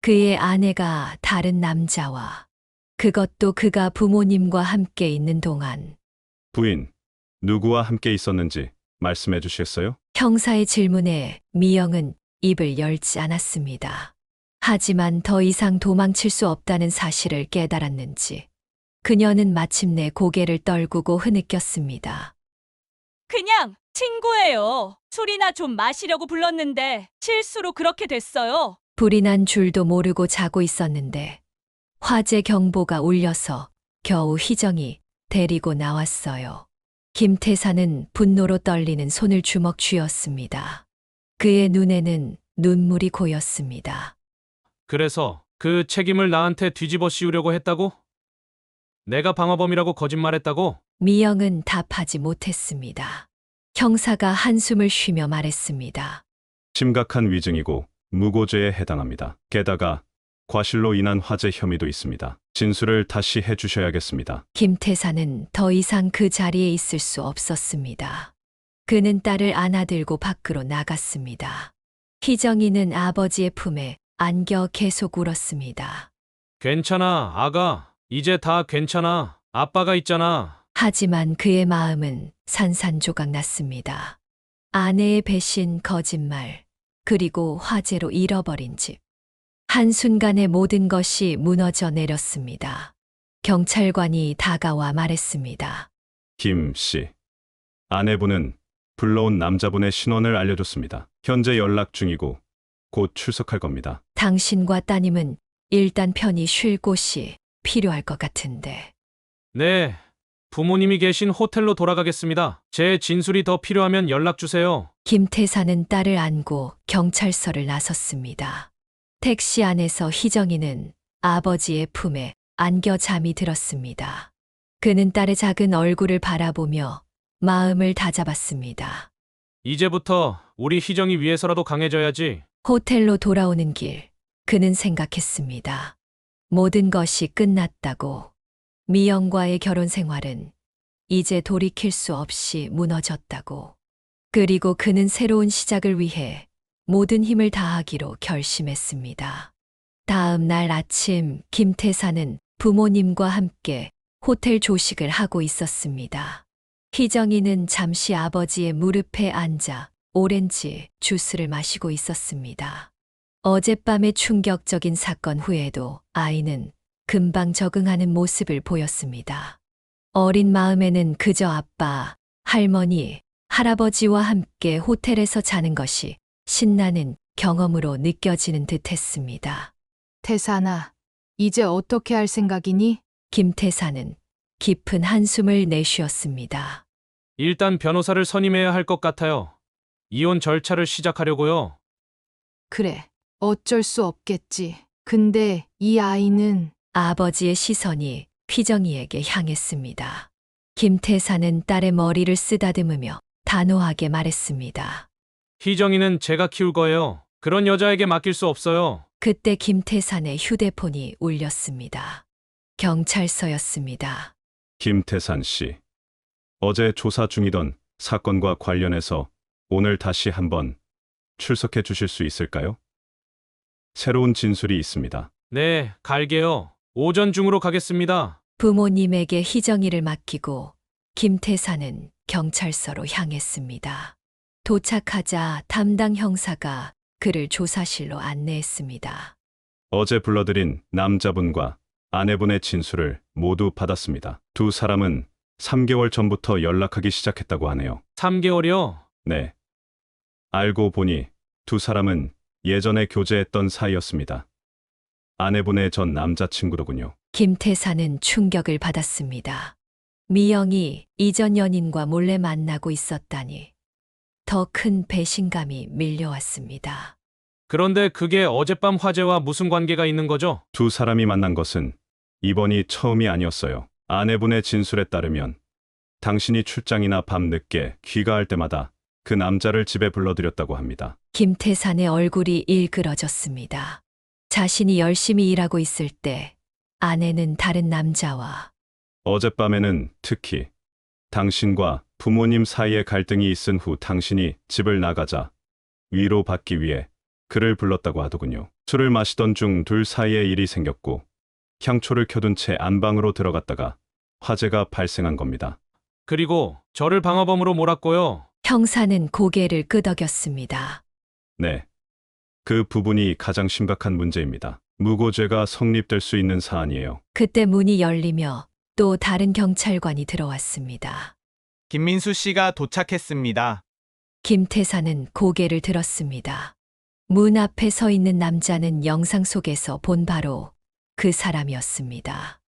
그의 아내가 다른 남자와 그것도 그가 부모님과 함께 있는 동안 부인, 누구와 함께 있었는지 말씀해 주시겠어요? 형사의 질문에 미영은 입을 열지 않았습니다. 하지만 더 이상 도망칠 수 없다는 사실을 깨달았는지 그녀는 마침내 고개를 떨구고 흐느꼈습니다. 그냥 친구예요. 술이나 좀 마시려고 불렀는데 실수로 그렇게 됐어요. 불이 난 줄도 모르고 자고 있었는데 화재 경보가 울려서 겨우 희정이 데리고 나왔어요. 김태사는 분노로 떨리는 손을 주먹 쥐었습니다. 그의 눈에는 눈물이 고였습니다. 그래서 그 책임을 나한테 뒤집어 씌우려고 했다고? 내가 방어범이라고 거짓말했다고? 미영은 답하지 못했습니다. 형사가 한숨을 쉬며 말했습니다. 심각한 위증이고 무고죄에 해당합니다. 게다가 과실로 인한 화재 혐의도 있습니다. 진술을 다시 해주셔야겠습니다. 김태사는 더 이상 그 자리에 있을 수 없었습니다. 그는 딸을 안아들고 밖으로 나갔습니다. 희정이는 아버지의 품에 안겨 계속 울었습니다. 괜찮아, 아가. 이제 다 괜찮아. 아빠가 있잖아. 하지만 그의 마음은 산산조각 났습니다. 아내의 배신, 거짓말, 그리고 화재로 잃어버린 집. 한순간에 모든 것이 무너져 내렸습니다. 경찰관이 다가와 말했습니다. 김 씨, 아내분은 불러온 남자분의 신원을 알려줬습니다. 현재 연락 중이고 곧 출석할 겁니다. 당신과 따님은 일단 편히 쉴 곳이 필요할 것 같은데. 네, 부모님이 계신 호텔로 돌아가겠습니다. 제 진술이 더 필요하면 연락 주세요. 김태사는 딸을 안고 경찰서를 나섰습니다. 택시 안에서 희정이는 아버지의 품에 안겨 잠이 들었습니다. 그는 딸의 작은 얼굴을 바라보며 마음을 다잡았습니다. 이제부터 우리 희정이 위해서라도 강해져야지. 호텔로 돌아오는 길, 그는 생각했습니다. 모든 것이 끝났다고. 미영과의 결혼 생활은 이제 돌이킬 수 없이 무너졌다고. 그리고 그는 새로운 시작을 위해 모든 힘을 다하기로 결심했습니다. 다음 날 아침 김태사는 부모님과 함께 호텔 조식을 하고 있었습니다. 희정이는 잠시 아버지의 무릎에 앉아 오렌지 주스를 마시고 있었습니다. 어젯밤의 충격적인 사건 후에도 아이는 금방 적응하는 모습을 보였습니다. 어린 마음에는 그저 아빠, 할머니, 할아버지와 함께 호텔에서 자는 것이 신나는 경험으로 느껴지는 듯 했습니다. 태산아, 이제 어떻게 할 생각이니? 김태사는 깊은 한숨을 내쉬었습니다. 일단 변호사를 선임해야 할 것 같아요. 이혼 절차를 시작하려고요. 그래, 어쩔 수 없겠지. 근데 이 아이는 아버지의 시선이 휘정이에게 향했습니다. 김태사는 딸의 머리를 쓰다듬으며 단호하게 말했습니다. 희정이는 제가 키울 거예요. 그런 여자에게 맡길 수 없어요. 그때 김태산의 휴대폰이 울렸습니다. 경찰서였습니다. 김태산 씨. 어제 조사 중이던 사건과 관련해서 오늘 다시 한번 출석해 주실 수 있을까요? 새로운 진술이 있습니다. 네, 갈게요. 오전 중으로 가겠습니다. 부모님에게 희정이를 맡기고 김태사는 경찰서로 향했습니다. 도착하자 담당 형사가 그를 조사실로 안내했습니다. 어제 불러들인 남자분과 아내분의 진술을 모두 받았습니다. 두 사람은 3개월 전부터 연락하기 시작했다고 하네요. 3개월이요? 네. 알고 보니 두 사람은 예전에 교제했던 사이였습니다. 아내분의 전 남자친구로군요. 김태사는 충격을 받았습니다. 미영이 이전 연인과 몰래 만나고 있었다니 더 큰 배신감이 밀려왔습니다. 그런데 그게 어젯밤 화재와 무슨 관계가 있는 거죠? 두 사람이 만난 것은 이번이 처음이 아니었어요. 아내분의 진술에 따르면 당신이 출장이나 밤 늦게 귀가할 때마다 그 남자를 집에 불러들였다고 합니다. 김태산의 얼굴이 일그러졌습니다. 자신이 열심히 일하고 있을 때 아내는 다른 남자와 어젯밤에는 특히 당신과 부모님 사이에 갈등이 있은 후 당신이 집을 나가자 위로받기 위해 그를 불렀다고 하더군요. 술을 마시던 중 둘 사이에 일이 생겼고 향초를 켜둔 채 안방으로 들어갔다가 화재가 발생한 겁니다. 그리고 저를 방화범으로 몰았고요. 형사는 고개를 끄덕였습니다. 네. 그 부분이 가장 심각한 문제입니다. 무고죄가 성립될 수 있는 사안이에요. 그때 문이 열리며 또 다른 경찰관이 들어왔습니다. 김민수 씨가 도착했습니다. 김태사는 고개를 들었습니다. 문 앞에 서 있는 남자는 영상 속에서 본 바로 그 사람이었습니다.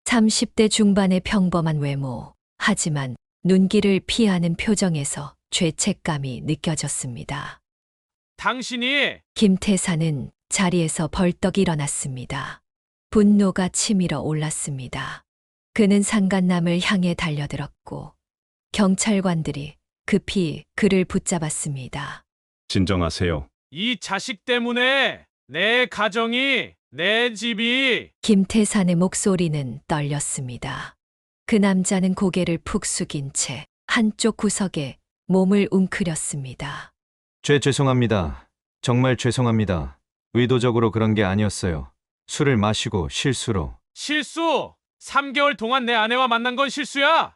30대 중반의 평범한 외모, 하지만 눈길을 피하는 표정에서 죄책감이 느껴졌습니다. 당신이 김태사는 자리에서 벌떡 일어났습니다. 분노가 치밀어 올랐습니다. 그는 상간남을 향해 달려들었고 경찰관들이 급히 그를 붙잡았습니다. 진정하세요. 이 자식 때문에 내 가정이, 내 집이 김태산의 목소리는 떨렸습니다. 그 남자는 고개를 푹 숙인 채 한쪽 구석에 몸을 웅크렸습니다. 죄송합니다. 정말 죄송합니다. 의도적으로 그런 게 아니었어요. 술을 마시고 실수로. 실수! 3개월 동안 내 아내와 만난 건 실수야!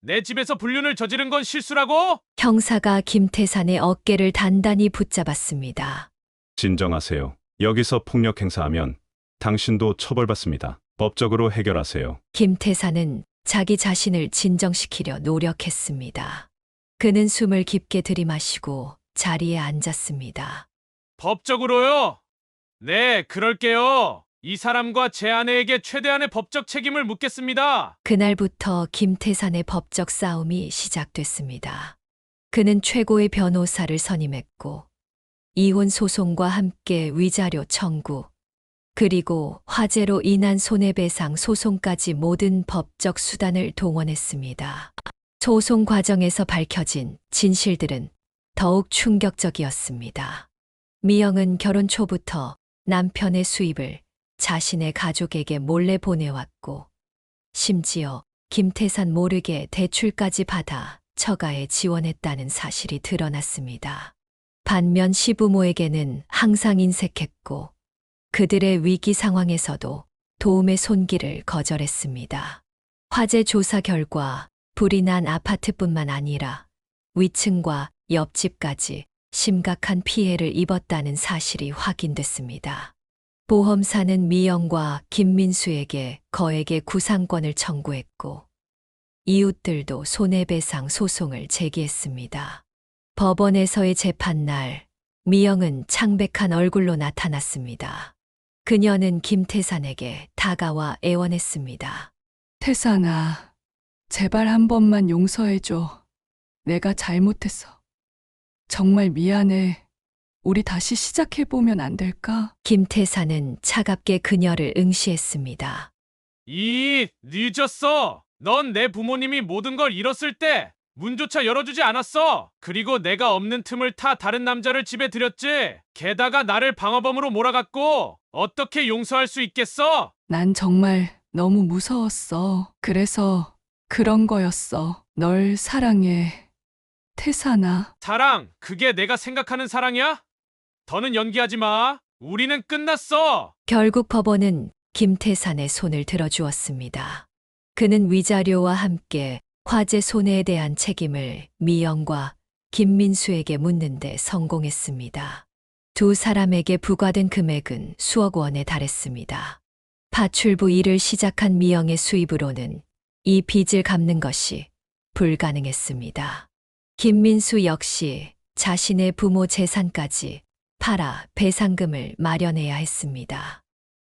내 집에서 불륜을 저지른 건 실수라고? 형사가 김태산의 어깨를 단단히 붙잡았습니다. 진정하세요. 여기서 폭력 행사하면 당신도 처벌받습니다. 법적으로 해결하세요. 김태산은 자기 자신을 진정시키려 노력했습니다. 그는 숨을 깊게 들이마시고 자리에 앉았습니다. 법적으로요? 네, 그럴게요. 이 사람과 제 아내에게 최대한의 법적 책임을 묻겠습니다. 그날부터 김태산의 법적 싸움이 시작됐습니다. 그는 최고의 변호사를 선임했고 이혼 소송과 함께 위자료 청구, 그리고 화재로 인한 손해배상 소송까지 모든 법적 수단을 동원했습니다. 소송 과정에서 밝혀진 진실들은 더욱 충격적이었습니다. 미영은 결혼 초부터 남편의 수입을 자신의 가족에게 몰래 보내왔고, 심지어 김태산 모르게 대출까지 받아 처가에 지원했다는 사실이 드러났습니다. 반면 시부모에게는 항상 인색했고, 그들의 위기 상황에서도 도움의 손길을 거절했습니다. 화재 조사 결과 불이 난 아파트뿐만 아니라 위층과 옆집까지 심각한 피해를 입었다는 사실이 확인됐습니다. 보험사는 미영과 김민수에게 거액의 구상권을 청구했고 이웃들도 손해배상 소송을 제기했습니다. 법원에서의 재판날, 미영은 창백한 얼굴로 나타났습니다. 그녀는 김태산에게 다가와 애원했습니다. 태산아, 제발 한 번만 용서해줘. 내가 잘못했어. 정말 미안해. 우리 다시 시작해보면 안 될까? 김태사는 차갑게 그녀를 응시했습니다. 늦었어. 넌 내 부모님이 모든 걸 잃었을 때 문조차 열어주지 않았어. 그리고 내가 없는 틈을 타 다른 남자를 집에 들였지. 게다가 나를 방어범으로 몰아갔고 어떻게 용서할 수 있겠어? 난 정말 너무 무서웠어. 그래서 그런 거였어. 널 사랑해. 태산아. 사랑, 그게 내가 생각하는 사랑이야? 더는 연기하지 마. 우리는 끝났어. 결국 법원은 김태산의 손을 들어주었습니다. 그는 위자료와 함께 화재 손해에 대한 책임을 미영과 김민수에게 묻는데 성공했습니다. 두 사람에게 부과된 금액은 수억 원에 달했습니다. 파출부 일을 시작한 미영의 수입으로는 이 빚을 갚는 것이 불가능했습니다. 김민수 역시 자신의 부모 재산까지 팔아 배상금을 마련해야 했습니다.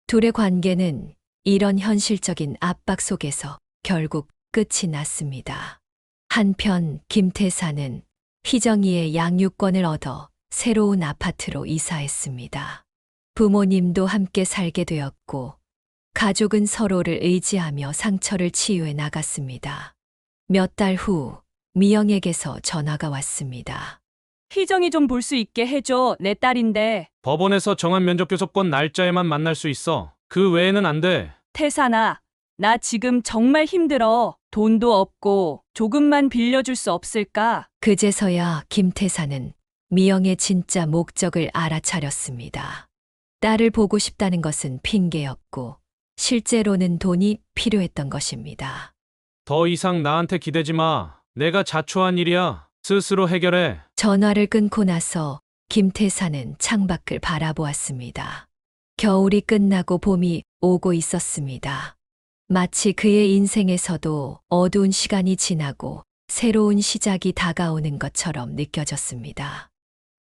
둘의 관계는 이런 현실적인 압박 속에서 결국 끝이 났습니다. 한편 김태사는 희정이의 양육권을 얻어 새로운 아파트로 이사했습니다. 부모님도 함께 살게 되었고 가족은 서로를 의지하며 상처를 치유해 나갔습니다. 몇 달 후 미영에게서 전화가 왔습니다. 희정이 좀 볼 수 있게 해줘. 내 딸인데. 법원에서 정한 면접 교섭권 날짜에만 만날 수 있어. 그 외에는 안 돼. 태산아, 나 지금 정말 힘들어. 돈도 없고 조금만 빌려줄 수 없을까? 그제서야 김태사는 미영의 진짜 목적을 알아차렸습니다. 딸을 보고 싶다는 것은 핑계였고 실제로는 돈이 필요했던 것입니다. 더 이상 나한테 기대지 마. 내가 자초한 일이야. 스스로 해결해. 전화를 끊고 나서 김태사는 창밖을 바라보았습니다. 겨울이 끝나고 봄이 오고 있었습니다. 마치 그의 인생에서도 어두운 시간이 지나고 새로운 시작이 다가오는 것처럼 느껴졌습니다.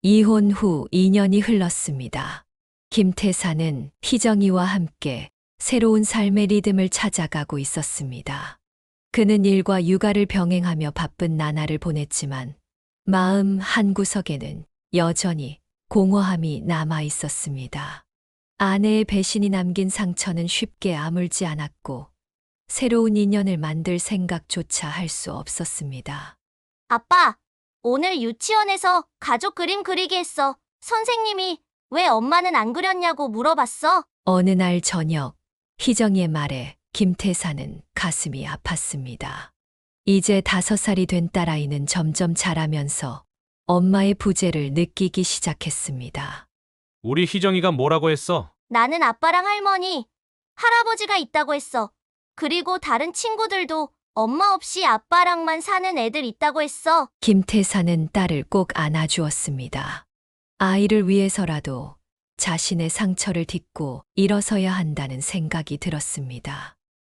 이혼 후 2년이 흘렀습니다. 김태사는 희정이와 함께 새로운 삶의 리듬을 찾아가고 있었습니다. 그는 일과 육아를 병행하며 바쁜 나날을 보냈지만 마음 한구석에는 여전히 공허함이 남아 있었습니다. 아내의 배신이 남긴 상처는 쉽게 아물지 않았고 새로운 인연을 만들 생각조차 할 수 없었습니다. 아빠, 오늘 유치원에서 가족 그림 그리기 했어. 선생님이 왜 엄마는 안 그렸냐고 물어봤어. 어느 날 저녁 희정이의 말에 김태사는 가슴이 아팠습니다. 이제 5살이 된 딸아이는 점점 자라면서 엄마의 부재를 느끼기 시작했습니다. 우리 희정이가 뭐라고 했어? 나는 아빠랑 할머니, 할아버지가 있다고 했어. 그리고 다른 친구들도 엄마 없이 아빠랑만 사는 애들 있다고 했어. 김태사는 딸을 꼭 안아주었습니다. 아이를 위해서라도 자신의 상처를 딛고 일어서야 한다는 생각이 들었습니다.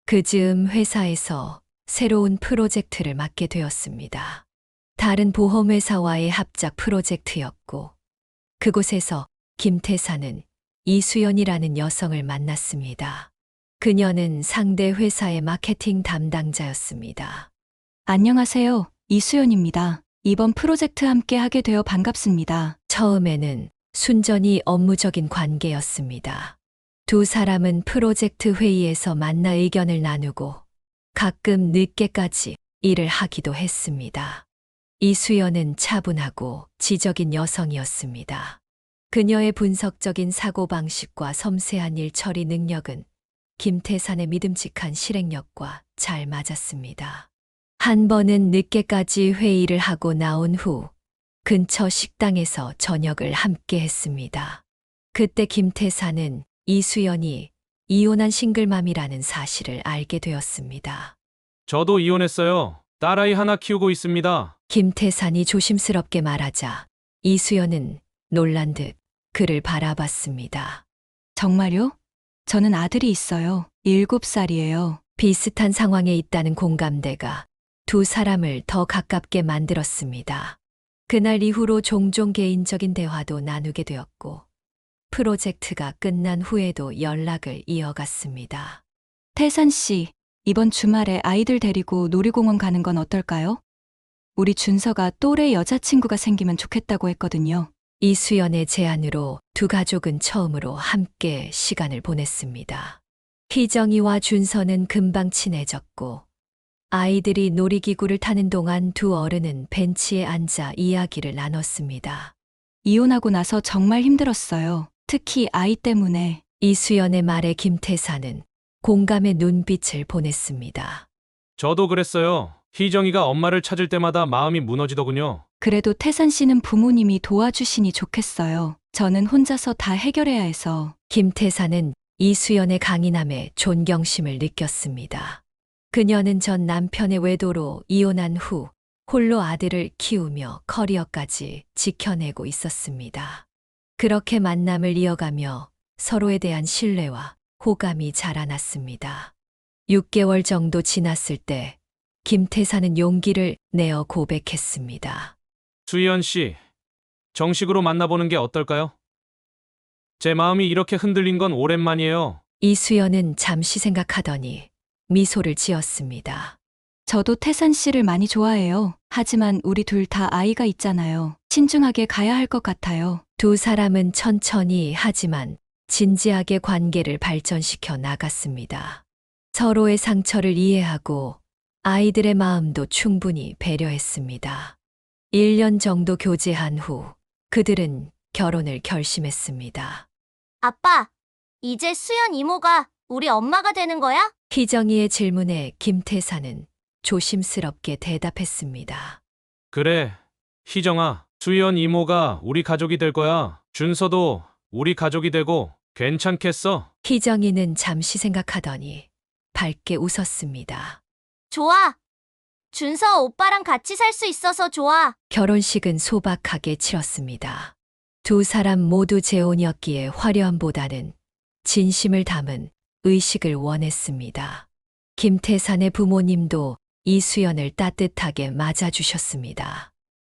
그 즈음 회사에서 새로운 프로젝트를 맡게 되었습니다. 다른 보험회사와의 합작 프로젝트였고 그곳에서 김태사는 이수연이라는 여성을 만났습니다. 그녀는 상대 회사의 마케팅 담당자였습니다. 안녕하세요. 이수연입니다. 이번 프로젝트 함께 하게 되어 반갑습니다. 처음에는 순전히 업무적인 관계였습니다. 두 사람은 프로젝트 회의에서 만나 의견을 나누고 가끔 늦게까지 일을 하기도 했습니다. 이수연은 차분하고 지적인 여성이었습니다. 그녀의 분석적인 사고방식과 섬세한 일 처리 능력은 김태산의 믿음직한 실행력과 잘 맞았습니다. 한 번은 늦게까지 회의를 하고 나온 후 근처 식당에서 저녁을 함께 했습니다. 그때 김태산은 이수연이 이혼한 싱글맘이라는 사실을 알게 되었습니다. 저도 이혼했어요. 딸아이 하나 키우고 있습니다. 김태산이 조심스럽게 말하자 이수연은 놀란 듯 그를 바라봤습니다. 정말요? 저는 아들이 있어요. 7살이에요. 비슷한 상황에 있다는 공감대가 두 사람을 더 가깝게 만들었습니다. 그날 이후로 종종 개인적인 대화도 나누게 되었고 프로젝트가 끝난 후에도 연락을 이어갔습니다. 태산 씨, 이번 주말에 아이들 데리고 놀이공원 가는 건 어떨까요? 우리 준서가 또래 여자친구가 생기면 좋겠다고 했거든요. 이수연의 제안으로 두 가족은 처음으로 함께 시간을 보냈습니다. 희정이와 준서는 금방 친해졌고 아이들이 놀이기구를 타는 동안 두 어른은 벤치에 앉아 이야기를 나눴습니다. 이혼하고 나서 정말 힘들었어요. 특히 아이 때문에. 이수연의 말에 김태사는 공감의 눈빛을 보냈습니다. 저도 그랬어요. 희정이가 엄마를 찾을 때마다 마음이 무너지더군요. 그래도 태산 씨는 부모님이 도와주시니 좋겠어요. 저는 혼자서 다 해결해야 해서. 김태사는 이수연의 강인함에 존경심을 느꼈습니다. 그녀는 전 남편의 외도로 이혼한 후 홀로 아들을 키우며 커리어까지 지켜내고 있었습니다. 그렇게 만남을 이어가며 서로에 대한 신뢰와 호감이 자라났습니다. 6개월 정도 지났을 때 김태사는 용기를 내어 고백했습니다. 수연 씨, 정식으로 만나보는 게 어떨까요? 제 마음이 이렇게 흔들린 건 오랜만이에요. 이수연은 잠시 생각하더니 미소를 지었습니다. 저도 태산 씨를 많이 좋아해요. 하지만 우리 둘 다 아이가 있잖아요. 신중하게 가야 할 것 같아요. 두 사람은 천천히 하지만 진지하게 관계를 발전시켜 나갔습니다. 서로의 상처를 이해하고 아이들의 마음도 충분히 배려했습니다. 1년 정도 교제한 후 그들은 결혼을 결심했습니다. 아빠, 이제 수연 이모가 우리 엄마가 되는 거야? 희정이의 질문에 김태사는 조심스럽게 대답했습니다. 그래, 희정아, 수연 이모가 우리 가족이 될 거야. 준서도 우리 가족이 되고 괜찮겠어? 희정이는 잠시 생각하더니 밝게 웃었습니다. 좋아. 준서 오빠랑 같이 살 수 있어서 좋아. 결혼식은 소박하게 치렀습니다. 두 사람 모두 재혼이었기에 화려함보다는 진심을 담은 의식을 원했습니다. 김태산의 부모님도 이수연을 따뜻하게 맞아주셨습니다.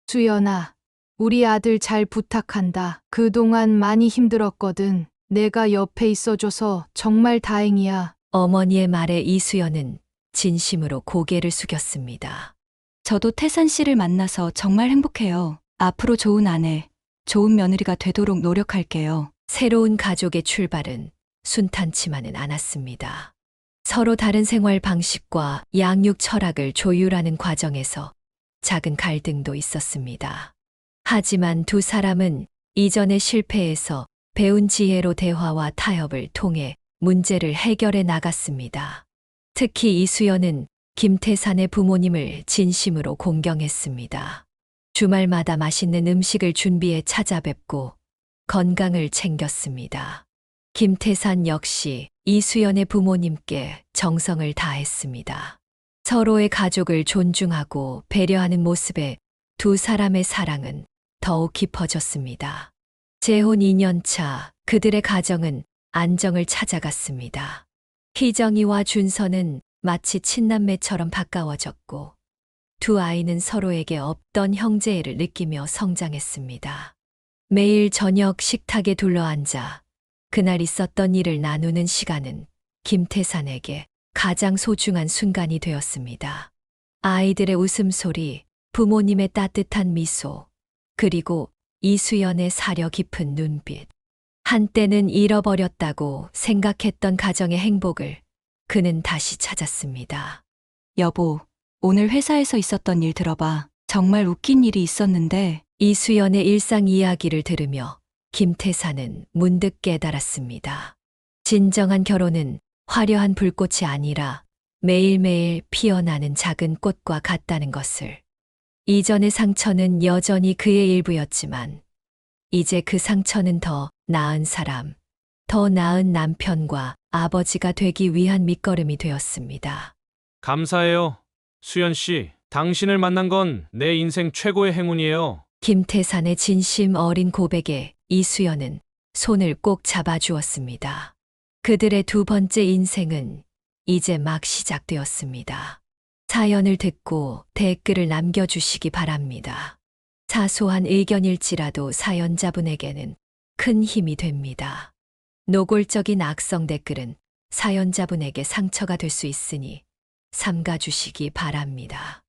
수연아, 우리 아들 잘 부탁한다. 그동안 많이 힘들었거든. 내가 옆에 있어줘서 정말 다행이야. 어머니의 말에 이수연은 진심으로 고개를 숙였습니다. 저도 태산 씨를 만나서 정말 행복해요. 앞으로 좋은 아내, 좋은 며느리가 되도록 노력할게요. 새로운 가족의 출발은 순탄치만은 않았습니다. 서로 다른 생활 방식과 양육 철학을 조율하는 과정에서 작은 갈등도 있었습니다. 하지만 두 사람은 이전의 실패에서 배운 지혜로 대화와 타협을 통해 문제를 해결해 나갔습니다. 특히 이수연은 김태산의 부모님을 진심으로 공경했습니다. 주말마다 맛있는 음식을 준비해 찾아뵙고 건강을 챙겼습니다. 김태산 역시 이수연의 부모님께 정성을 다했습니다. 서로의 가족을 존중하고 배려하는 모습에 두 사람의 사랑은 더욱 깊어졌습니다. 재혼 2년 차 그들의 가정은 안정을 찾아갔습니다. 희정이와 준서는 마치 친남매처럼 가까워졌고 두 아이는 서로에게 없던 형제애를 느끼며 성장했습니다. 매일 저녁 식탁에 둘러앉아 그날 있었던 일을 나누는 시간은 김태산에게 가장 소중한 순간이 되었습니다. 아이들의 웃음소리, 부모님의 따뜻한 미소, 그리고 이수연의 사려 깊은 눈빛. 한때는 잃어버렸다고 생각했던 가정의 행복을 그는 다시 찾았습니다. 여보, 오늘 회사에서 있었던 일 들어봐. 정말 웃긴 일이 있었는데. 이수연의 일상 이야기를 들으며 김태사는 문득 깨달았습니다. 진정한 결혼은 화려한 불꽃이 아니라 매일매일 피어나는 작은 꽃과 같다는 것을. 이전의 상처는 여전히 그의 일부였지만 이제 그 상처는 더 나은 사람, 더 나은 남편과 아버지가 되기 위한 밑거름이 되었습니다. 감사해요. 수연 씨, 당신을 만난 건 내 인생 최고의 행운이에요. 김태산의 진심 어린 고백에 이수연은 손을 꼭 잡아주었습니다. 그들의 두 번째 인생은 이제 막 시작되었습니다. 사연을 듣고 댓글을 남겨주시기 바랍니다. 사소한 의견일지라도 사연자분에게는 큰 힘이 됩니다. 노골적인 악성 댓글은 사연자분에게 상처가 될 수 있으니 삼가주시기 바랍니다.